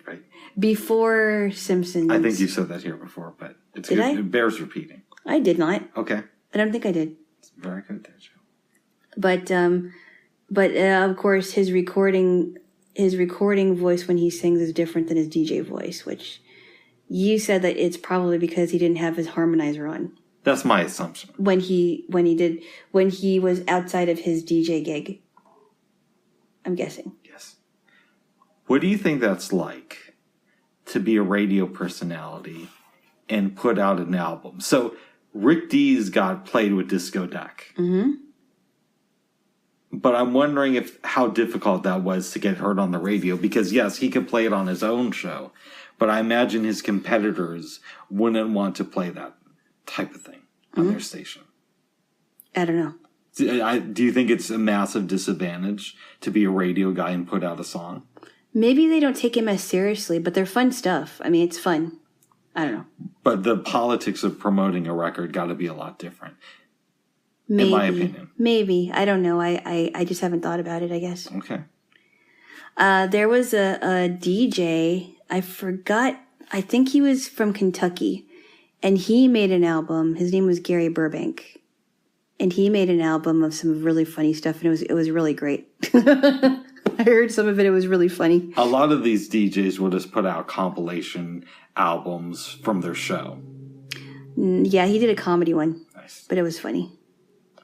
Right. Before Simpsons. I think you said that here before, but it bears repeating. I did not. Okay. I don't think I did. It's very good, that show. But of course his recording voice when he sings is different than his DJ voice, which you said that it's probably because he didn't have his harmonizer on. That's my assumption. When he was outside of his DJ gig. I'm guessing. Yes. What do you think that's like to be a radio personality and put out an album? So Rick Dees got played with Disco Duck. Mm-hmm. But I'm wondering how difficult that was to get heard on the radio, because yes, he could play it on his own show, but I imagine his competitors wouldn't want to play that type of thing on their station. I don't know. Do you think it's a massive disadvantage to be a radio guy and put out a song? Maybe they don't take him as seriously, but they're fun stuff. I mean, it's fun. I don't know. But the politics of promoting a record got to be a lot different. Maybe, in my opinion. Maybe. I don't know. I just haven't thought about it, I guess. Okay. There was a DJ, I forgot, I think he was from Kentucky, and he made an album. His name was Gary Burbank. And he made an album of some really funny stuff, and it was really great. I heard some of it. It was really funny. A lot of these DJs will just put out compilation albums from their show. Yeah, he did a comedy one. Nice. But it was funny.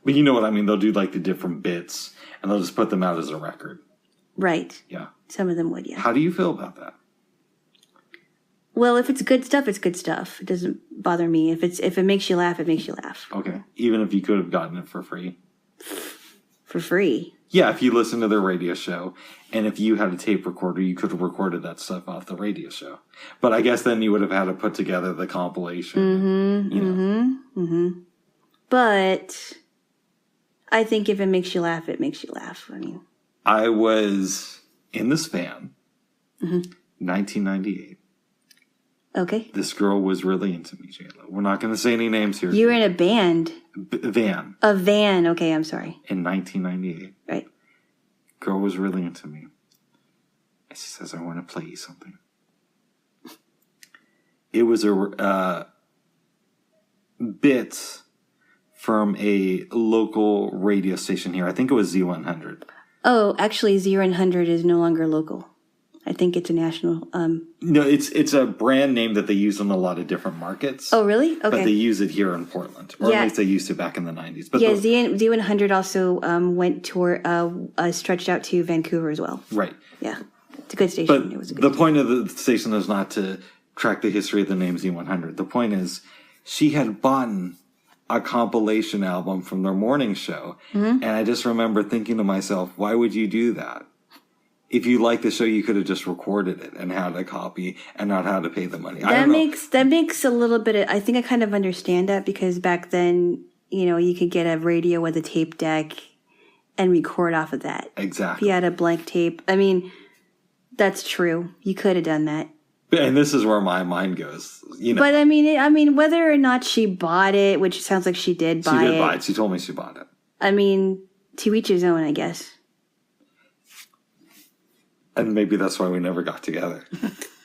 But you know what I mean? They'll do like the different bits, and they'll just put them out as a record. Right. Yeah. Some of them would, yeah. How do you feel about that? Well, if it's good stuff, it's good stuff. It doesn't bother me. If it makes you laugh, it makes you laugh. Okay. Even if you could have gotten it for free? For free? Yeah, if you listen to their radio show, and if you had a tape recorder, you could have recorded that stuff off the radio show. But I guess then you would have had to put together the compilation. But I think if it makes you laugh, it makes you laugh. I mean, I was in this van, 1998. Okay. This girl was really into me, Jaylo. We're not going to say any names here. You were in a band. Van. A van. Okay, I'm sorry. In 1998. Right. Girl was really into me. And she says, I want to play you something. It was a bit from a local radio station here. I think it was Z100. Oh, actually, Z100 is no longer local. I think it's a national. No, it's a brand name that they use in a lot of different markets. Oh, really? Okay. But they use it here in Portland, or at least they used it back in the 90s. But yeah, Z100 also stretched out to Vancouver as well. Right. Yeah, it's a good station. But it was a good the station. point of the station is not to track the history of the name Z100. The point is, she had bought a compilation album from their morning show, and I just remember thinking to myself, why would you do that? If you like the show, you could have just recorded it and had a copy and not had to pay the money. That makes a little bit of, I think I kind of understand that, because back then, you could get a radio with a tape deck and record off of that. Exactly. If you had a blank tape. I mean, that's true. You could have done that. And this is where my mind goes. But I mean, whether or not she bought it, which sounds like she did buy it. She did buy it. She told me she bought it. I mean, to each his own, I guess. And maybe that's why we never got together.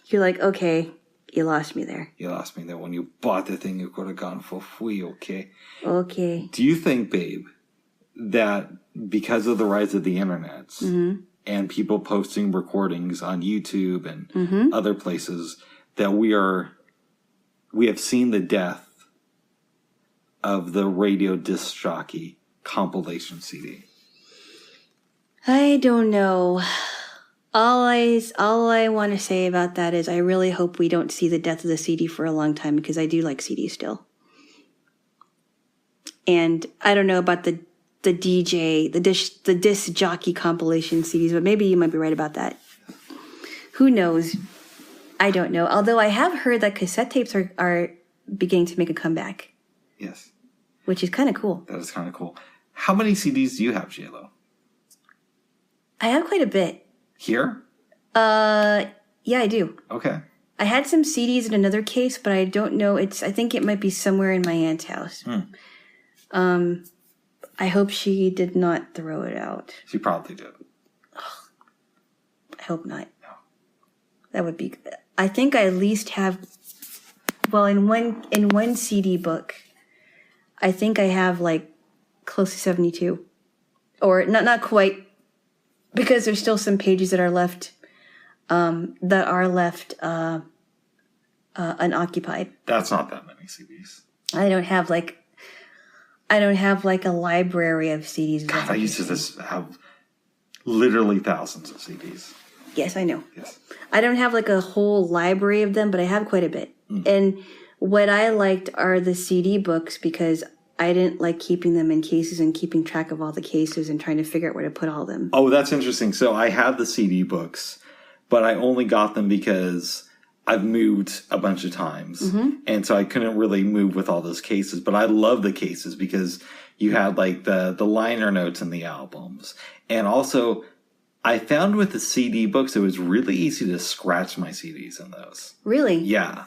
You're like, okay, you lost me there. You lost me there. When you bought the thing, you could have gone for free, okay? Okay. Do you think, babe, that because of the rise of the internet and people posting recordings on YouTube and other places, that we have seen the death of the radio disc jockey compilation CD. I don't know. All I want to say about that is I really hope we don't see the death of the CD for a long time, because I do like CDs still. And I don't know about the disc jockey compilation CDs, but maybe you might be right about that. Who knows? I don't know. Although I have heard that cassette tapes are beginning to make a comeback. Yes. Which is kind of cool. That is kind of cool. How many CDs do you have, Jaylo? I have quite a bit. Here? Yeah, I do. Okay. I had some CDs in another case, but I don't know. I think it might be somewhere in my aunt's house. I hope she did not throw it out. She probably did. I hope not. No. That would be. I think I at least have. Well, in one CD book, I think I have like close to 72, or not quite, because there's still some pages that are left. Unoccupied. That's not that many CDs. I don't have like a library of CDs. God, I used to have literally thousands of CDs. Yes, I know. Yes. I don't have like a whole library of them, but I have quite a bit. And what I liked are the CD books, because I didn't like keeping them in cases and keeping track of all the cases and trying to figure out where to put all of them. Oh, that's interesting. So I have the CD books, but I only got them because I've moved a bunch of times. And so I couldn't really move with all those cases. But I love the cases because you had like the liner notes in the albums. And also, I found with the CD books, it was really easy to scratch my CDs in those. Really? Yeah.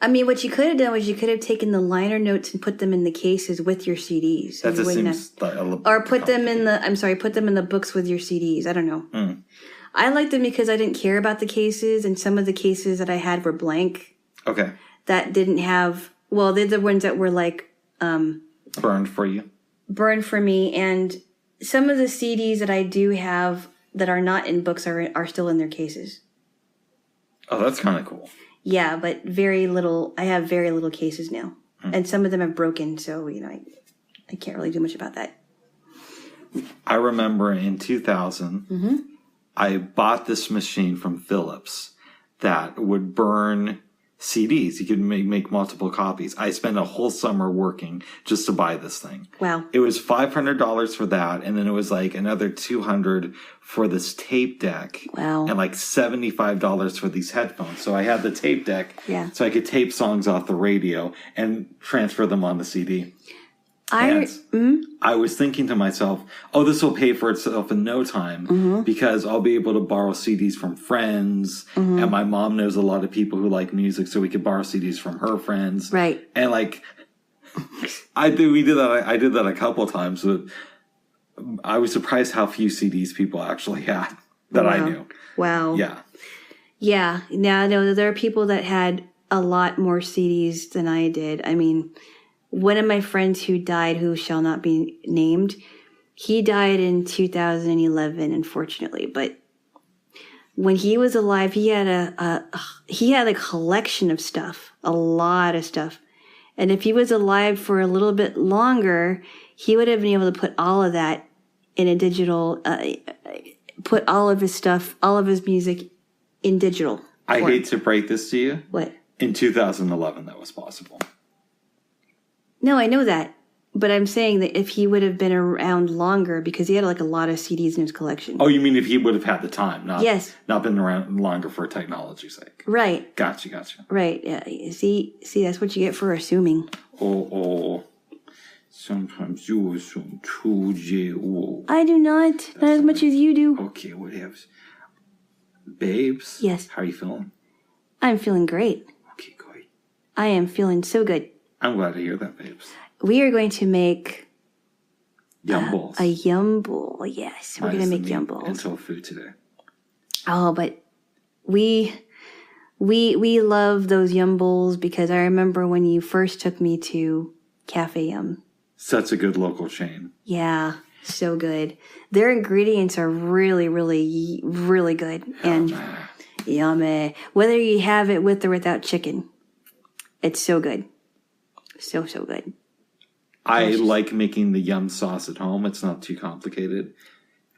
I mean, what you could have done was you could have taken the liner notes and put them in the cases with your CDs. That just seems like a little. Or put them in the books with your CDs. I don't know. I liked them because I didn't care about the cases, and some of the cases that I had were blank. Okay. That didn't have. Well, they're the ones that were like burned for you. Burned for me, and some of the CDs that I do have that are not in books are still in their cases. Oh, that's kind of cool. Yeah, but very little. I have very little cases now, and some of them have broken. So I can't really do much about that. I remember in 2000, I bought this machine from Philips that would burn CDs. You could make multiple copies. I spent a whole summer working just to buy this thing. Wow. It was $500 for that, and then it was like another $200 for this tape deck. Wow. And like $75 for these headphones. So I had the tape deck, so I could tape songs off the radio and transfer them on the CD. I was thinking to myself, oh, this will pay for itself in no time because I'll be able to borrow CDs from friends. And my mom knows a lot of people who like music, so we could borrow CDs from her friends. Right. And like, I did that a couple times, but I was surprised how few CDs people actually had that I knew. Wow. Yeah. Yeah. Now, no, there are people that had a lot more CDs than I did. I mean, one of my friends who died, who shall not be named, he died in 2011, unfortunately. But when he was alive, he had a collection of stuff, a lot of stuff. And if he was alive for a little bit longer, he would have been able to put all of that in a digital, put all of his stuff, all of his music in digital form. I hate to break this to you. What? In 2011, that was possible. No, I know that. But I'm saying that if he would have been around longer, because he had like a lot of CDs in his collection. Oh, you mean if he would have had the time, not been around longer for technology's sake. Right. Gotcha. Right. Yeah. See, that's what you get for assuming. Oh. Sometimes you assume too, J.O. I do not. Not as much as you do. Okay, whatever. Babes? Yes. How are you feeling? I'm feeling great. Okay, good. I am feeling so good. I'm glad to hear that, babes. We are going to make yum balls. A yum bowl, yes. We're going to make yum balls. And tofu today. Oh, but we love those yum bowls because I remember when you first took me to Cafe Yum. Such a good local chain. Yeah. So good. Their ingredients are really, really, really good. And yummy. Whether you have it with or without chicken, it's so good. So good. I like making the yum sauce at home. It's not too complicated.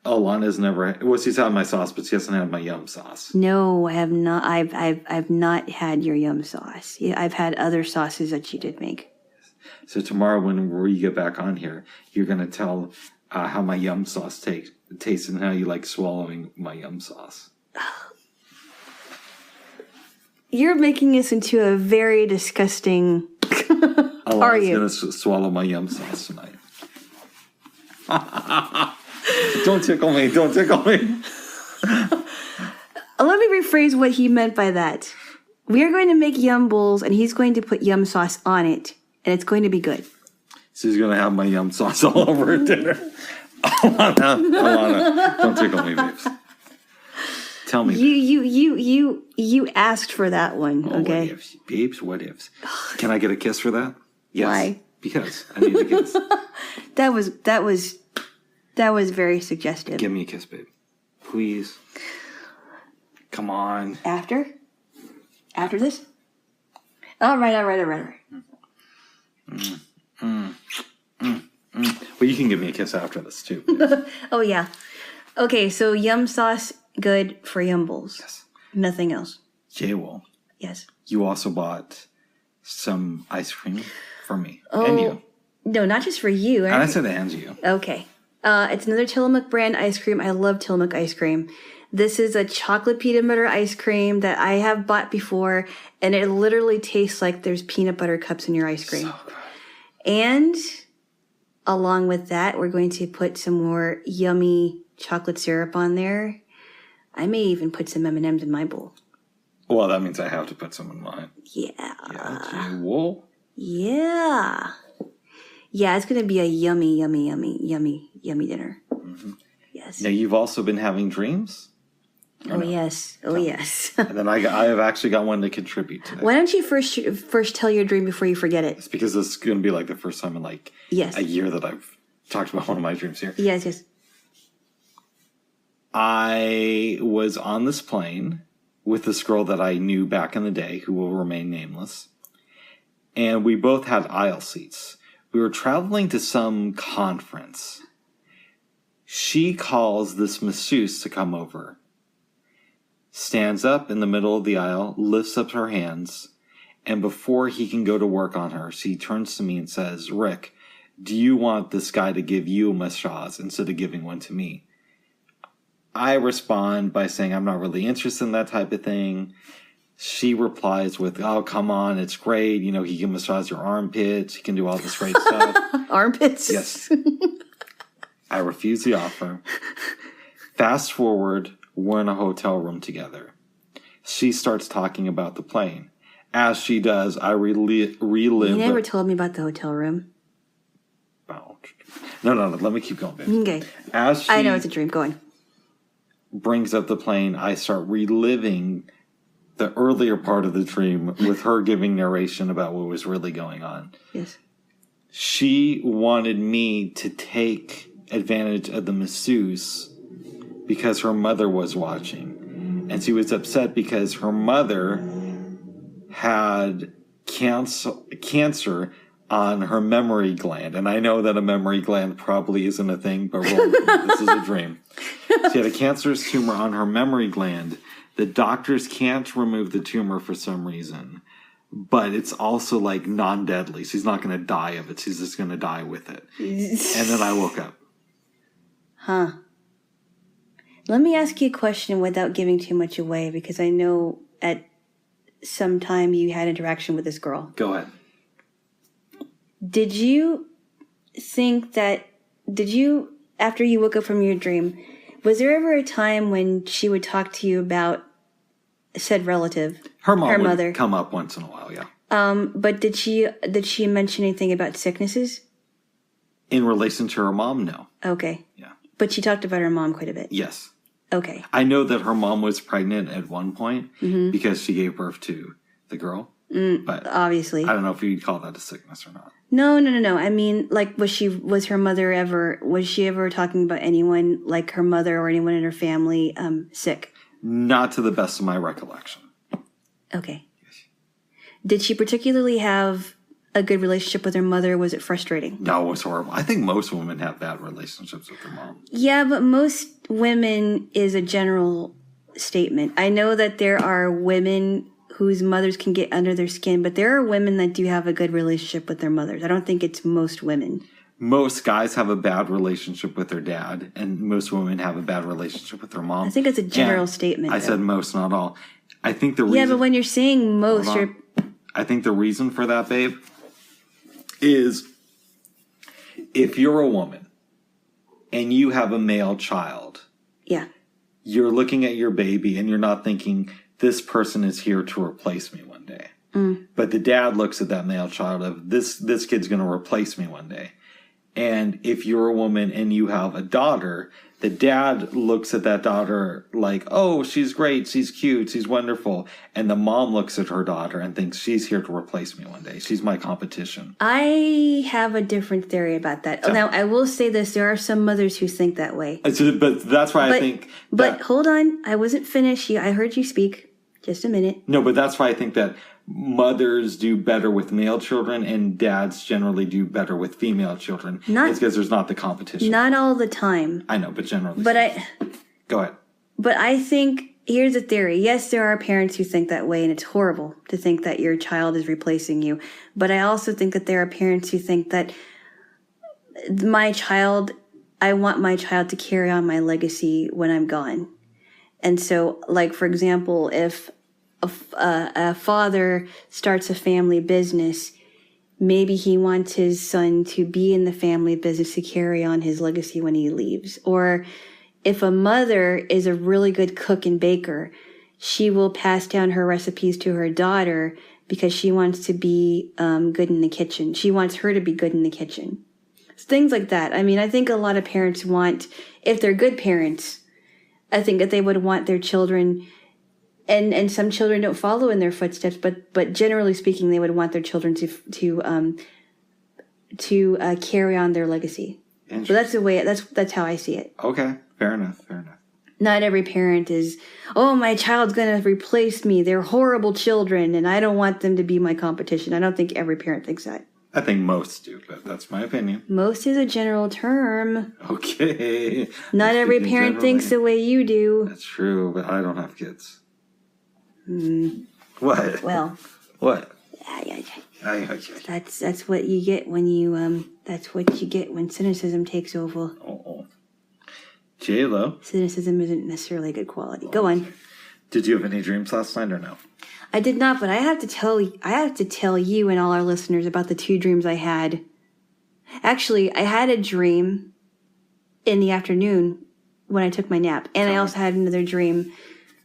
Alana's never. Well, she's had my sauce, but she hasn't had my yum sauce. No, I have not. I've not had your yum sauce. Yeah, I've had other sauces that you did make. So tomorrow, when we get back on here, you're gonna tell how my yum sauce tastes and how you like swallowing my yum sauce. You're making this into a very disgusting. Are you gonna swallow my yum sauce tonight? Don't tickle me! Don't tickle me! Let me rephrase what he meant by that. We are going to make yum bowls, and he's going to put yum sauce on it, and it's going to be good. So he's gonna have my yum sauce all over her dinner. Alana, don't tickle me, babes. Tell me. You asked for that one, okay? What ifs, babes? What ifs? Can I get a kiss for that? Yes. Why? Because I need a kiss. That was very suggestive. Give me a kiss, babe. Please. Come on. After this? All right. Well, you can give me a kiss after this, too. Oh, yeah. Okay, so yum sauce, good for yum bowls. Yes. Nothing else. Jaylo, Yes. you also bought some ice cream for me. And you. No, not just for you. And I said and you. Okay. It's another Tillamook brand ice cream. I love Tillamook ice cream. This is a chocolate peanut butter ice cream that I have bought before, and it literally tastes like there's peanut butter cups in your ice cream. So good. And along with that, we're going to put some more yummy chocolate syrup on there. I may even put some M&Ms in my bowl. Well, that means I have to put some in mine. Yeah. Yeah, Jaylo. Yeah. Yeah, it's going to be a yummy dinner. Mm-hmm. Yes. Now, you've also been having dreams? Oh, yes. Oh, yes. And then I have actually got one to contribute to that. Why don't you first tell your dream before you forget it? It's because this is going to be like the first time in like Yes. a year that I've talked about one of my dreams here. Yes. I was on this plane with this girl that I knew back in the day who will remain nameless. And we both had aisle seats. We were traveling to some conference. She calls this masseuse to come over. Stands up in the middle of the aisle, lifts up her hands, and before he can go to work on her, she turns to me and says, "Rick, do you want this guy to give you a massage instead of giving one to me?" I respond by saying I'm not really interested in that type of thing. She replies with, "Oh, come on, it's great. You know, he can massage your armpits. He can do all this great stuff." Armpits? Yes. I refuse the offer. Fast forward, we're in a hotel room together. She starts talking about the plane. As she does, I relive. You never told me about the hotel room. No. Let me keep going, babe. Okay. As she I know it's a dream. Go on. brings up the plane, I start reliving the earlier part of the dream with her giving narration about what was really going on. Yes. She wanted me to take advantage of the masseuse because her mother was watching. And she was upset because her mother had cancer on her memory gland. And I know that a memory gland probably isn't a thing, but this is a dream. She had a cancerous tumor on her memory gland. The doctors can't remove the tumor for some reason, but it's also like non-deadly. She's not going to die of it. She's just going to die with it. And then I woke up. Huh. Let me ask you a question without giving too much away, because I know at some time you had interaction with this girl. Go ahead. Did you after you woke up from your dream, was there ever a time when she would talk to you about said relative? Her mom would mother. come up once in a while, yeah. But did she mention anything about sicknesses? In relation to her mom, no. Okay. Yeah. But she talked about her mom quite a bit. Yes. Okay. I know that her mom was pregnant at one point because she gave birth to the girl. But Obviously. I don't know if you'd call that a sickness or not. No. I mean, like, was she ever talking about anyone, like her mother or anyone in her family, sick? Not to the best of my recollection. Okay. Did she particularly have a good relationship with her mother? Was it frustrating? No, it was horrible. I think most women have bad relationships with their mom. Yeah, but most women is a general statement. I know that there are women whose mothers can get under their skin, but there are women that do have a good relationship with their mothers. I don't think it's most women. Most guys have a bad relationship with their dad, and most women have a bad relationship with their mom. I think it's a general statement. I said most, not all. I think the reason... Yeah, but when you're saying most, I think the reason for that, babe, is if you're a woman and you have a male child, yeah, you're looking at your baby and you're not thinking, this person is here to replace me one day. But the dad looks at that male child of, this kid's going to replace me one day. And if you're a woman and you have a daughter, the dad looks at that daughter like, oh, she's great, she's cute, she's wonderful. And the mom looks at her daughter and thinks, she's here to replace me one day. She's my competition. I have a different theory about that. Now, I will say this. There are some mothers who think that way. But that's why I think... But hold on. I wasn't finished. I heard you speak. Just a minute. No, but that's why I think that mothers do better with male children and dads generally do better with female children. It's because there's not the competition. Not all the time. I know, but generally. Go ahead. But I think, here's a theory. Yes, there are parents who think that way, and it's horrible to think that your child is replacing you. But I also think that there are parents who think that I want my child to carry on my legacy when I'm gone. And so, like, for example, if a father starts a family business, maybe he wants his son to be in the family business to carry on his legacy when he leaves. Or if a mother is a really good cook and baker, she will pass down her recipes to her daughter because she wants to be good in the kitchen. She wants her to be good in the kitchen. Things like that. I mean, I think a lot of parents want, if they're good parents, I think that they would want their children, and some children don't follow in their footsteps, but generally speaking, they would want their children to carry on their legacy. So that's the way. That's how I see it. Okay, fair enough. Not every parent is, oh, my child's going to replace me. They're horrible children, and I don't want them to be my competition. I don't think every parent thinks that. I think most do, but that's my opinion. Most is a general term. Okay. Not every parent thinks the way you do. That's true, but I don't have kids. What? Well. What? That's what you get when you that's what you get when cynicism takes over. Oh. Jaylo. Cynicism isn't necessarily a good quality. Go on. Did you have any dreams last night or no? I did not, but I have to tell you and all our listeners about the 2 dreams I had. Actually, I had a dream in the afternoon when I took my nap, and I also had another dream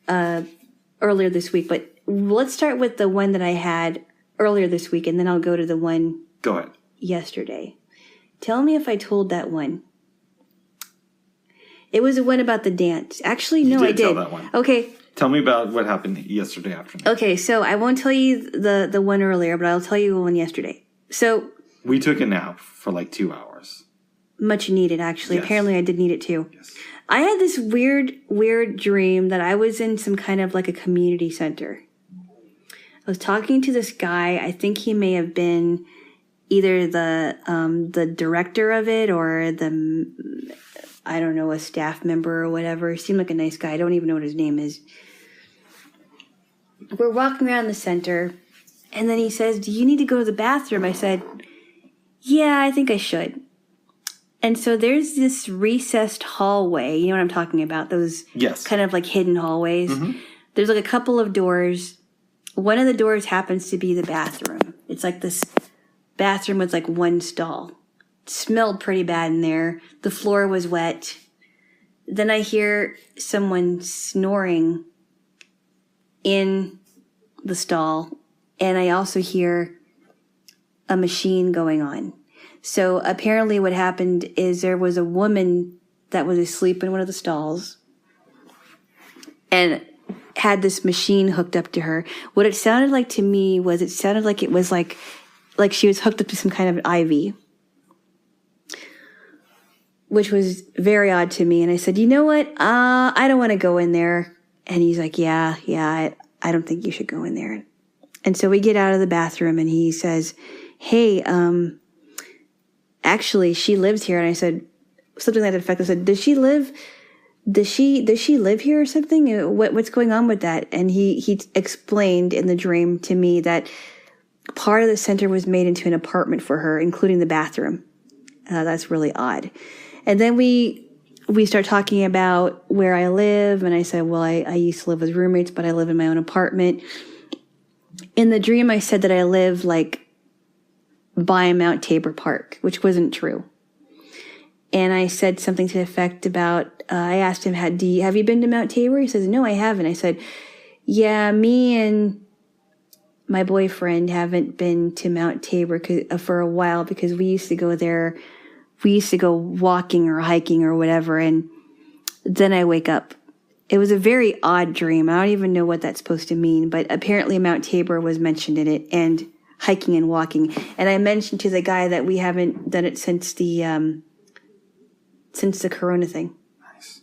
earlier this week. But let's start with the one that I had earlier this week, and then I'll go to the one yesterday. Tell me if I told that one. It was the one about the dance. Actually, no, I did. Tell that one. Okay. Tell me about what happened yesterday afternoon. Okay, so I won't tell you the one earlier, but I'll tell you the one yesterday. So we took a nap for like 2 hours. Much needed, actually. Yes. Apparently, I did need it too. Yes. I had this weird dream that I was in some kind of like a community center. I was talking to this guy. I think he may have been either the director of it or a staff member or whatever. He seemed like a nice guy. I don't even know what his name is. We're walking around the center, and then he says, "Do you need to go to the bathroom?" I said, "Yeah, I think I should." And so there's this recessed hallway. You know what I'm talking about? Those kind of like hidden hallways. Mm-hmm. There's like a couple of doors. One of the doors happens to be the bathroom. It's like this bathroom with like one stall. It smelled pretty bad in there. The floor was wet. Then I hear someone snoring in the stall, and I also hear a machine going on. So apparently what happened is there was a woman that was asleep in one of the stalls and had this machine hooked up to her. What it sounded like to me was it was like she was hooked up to some kind of IV, which was very odd to me. And I said, you know what? I don't want to go in there. And he's like, yeah, I don't think you should go in there. And so we get out of the bathroom and he says, hey, actually she lives here. And I said, something like that effect. I said, does she live here or something? What's going on with that? And he explained in the dream to me that part of the center was made into an apartment for her, including the bathroom. That's really odd. And then we start talking about where I live. And I said, well, I used to live with roommates, but I live in my own apartment. In the dream, I said that I live like by Mount Tabor Park, which wasn't true. And I said something to the effect about, I asked him, have you been to Mount Tabor? He says, no, I haven't. I said, yeah, me and my boyfriend haven't been to Mount Tabor for a while because we used to go there. We used to go walking or hiking or whatever. And then I wake up. It was a very odd dream. I don't even know what that's supposed to mean, but apparently Mount Tabor was mentioned in it, and hiking and walking. And I mentioned to the guy that we haven't done it since the Corona thing. Nice.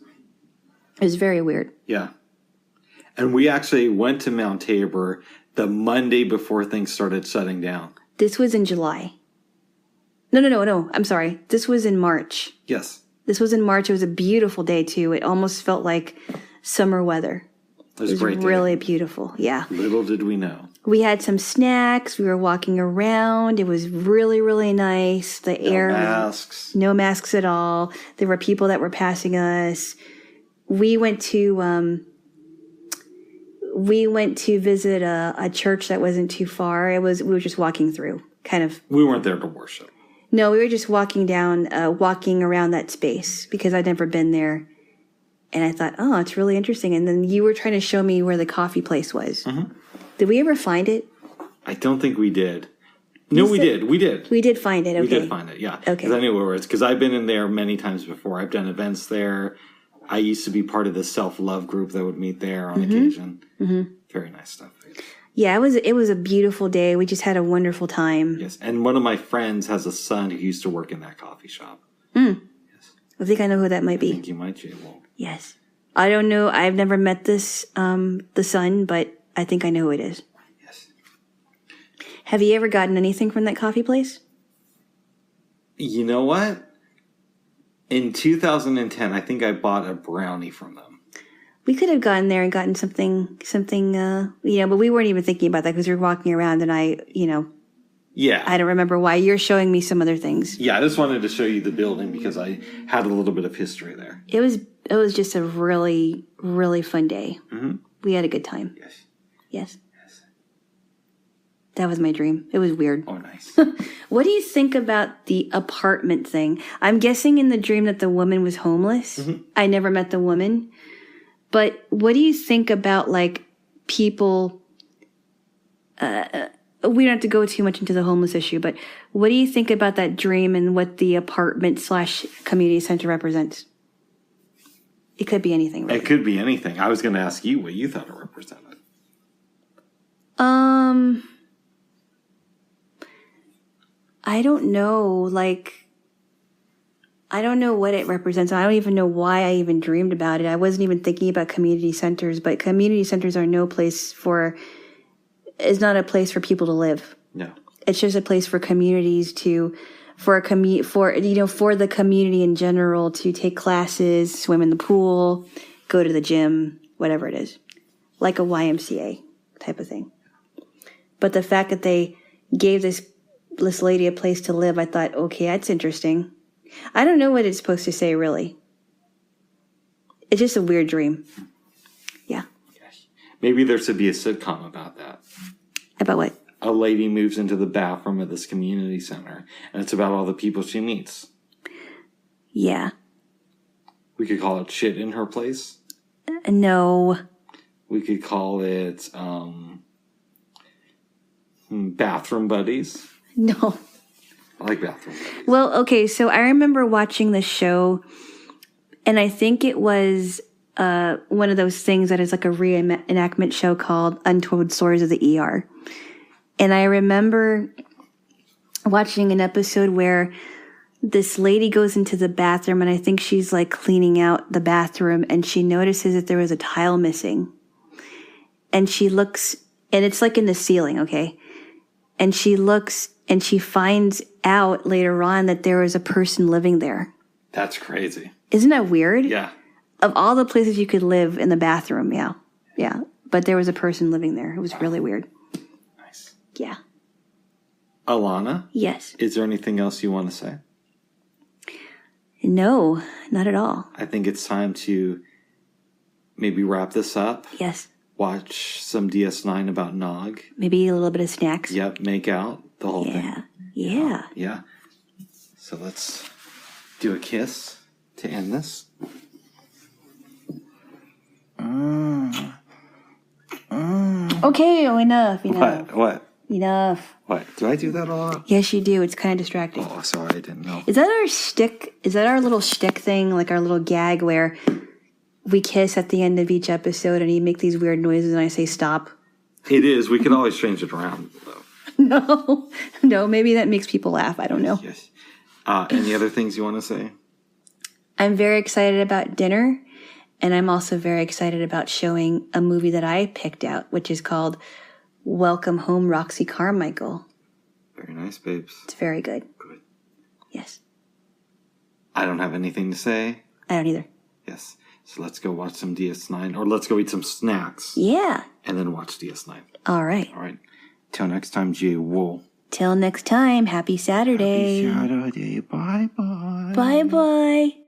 It was very weird. Yeah. And we actually went to Mount Tabor the Monday before things started shutting down. This was in July. No. I'm sorry. This was in March. Yes. This was in March. It was a beautiful day, too. It almost felt like summer weather. It was a great day. Really beautiful. Yeah. Little did we know. We had some snacks. We were walking around. It was really, really nice. The air. No masks. No masks at all. There were people that were passing us. We went to visit a church that wasn't too far. We were just walking through, kind of. We weren't there to worship. No, we were just walking around that space because I'd never been there. And I thought, oh, it's really interesting. And then you were trying to show me where the coffee place was. Mm-hmm. Did we ever find it? I don't think we did. No, we did. We did. We did find it. Okay. We did find it, yeah. Okay. Because I knew where it was. Because I've been in there many times before. I've done events there. I used to be part of the self-love group that would meet there on occasion. Mm-hmm. Very nice stuff. Yeah, it was a beautiful day. We just had a wonderful time. Yes, and one of my friends has a son who used to work in that coffee shop. Yes. I think I know who that might be. I think you might, Jaylo. Yes. I don't know. I've never met the son, but I think I know who it is. Yes. Have you ever gotten anything from that coffee place? You know what? In 2010, I think I bought a brownie from them. We could have gone there and gotten something, but we weren't even thinking about that because we were walking around and Yeah. I don't remember why. You're showing me some other things. Yeah, I just wanted to show you the building because I had a little bit of history there. It was just a really, really fun day. Mm-hmm. We had a good time. Yes. That was my dream. It was weird. Oh, nice. What do you think about the apartment thing? I'm guessing in the dream that the woman was homeless. Mm-hmm. I never met the woman. But what do you think about, like, people... we don't have to go too much into the homeless issue, but what do you think about that dream and what the apartment/community center represents? It could be anything, really. It could be anything. I was going to ask you what you thought it represented. I don't know. I don't know what it represents. I don't even know why I even dreamed about it. I wasn't even thinking about community centers, but community centers are is not a place for people to live. No. It's just a place for communities for the community in general to take classes, swim in the pool, go to the gym, whatever it is. Like a YMCA type of thing. But the fact that they gave this lady a place to live, I thought, okay, that's interesting. I don't know what it's supposed to say, really. It's just a weird dream. Yeah. Maybe there should be a sitcom about that. About what? A lady moves into the bathroom of this community center, and it's about all the people she meets. Yeah. We could call it Shit in Her Place. No. We could call it Bathroom Buddies. No. I like Bathroom Buddies. Well, okay, so I remember watching the show, and I think it was one of those things that is like a reenactment show called Untold Stories of the ER. And I remember watching an episode where this lady goes into the bathroom, and I think she's like cleaning out the bathroom, and she notices that there was a tile missing. And she looks, and it's like in the ceiling, okay? And she looks, and she finds out later on that there was a person living there. That's crazy. Isn't that weird? Yeah. Of all the places you could live, in the bathroom, yeah. Yeah. But there was a person living there. It was really weird. Nice. Yeah. Alana? Yes. Is there anything else you want to say? No, not at all. I think it's time to maybe wrap this up. Yes. Watch some DS9 about Nog. Maybe a little bit of snacks. Yep, make out the whole thing. Yeah. Yeah. So let's do a kiss to end this. Okay, enough. What? Enough. What? Do I do that a lot? Yes, you do. It's kind of distracting. Oh, sorry, I didn't know. Is that our shtick? Is that our little shtick thing, like our little gag where we kiss at the end of each episode and you make these weird noises and I say stop? It is. We could always change it around, though. No, maybe that makes people laugh. I don't know. Yes. Any other things you want to say? I'm very excited about dinner, and I'm also very excited about showing a movie that I picked out, which is called Welcome Home, Roxy Carmichael. Very nice, babes. It's very good. Good. Yes. I don't have anything to say. I don't either. Yes. So let's go watch some DS9, or let's go eat some snacks. Yeah. And then watch DS9. All right. All right. Till next time, Jaylo. Till next time, happy Saturday. Happy Saturday. Bye-bye. Bye-bye.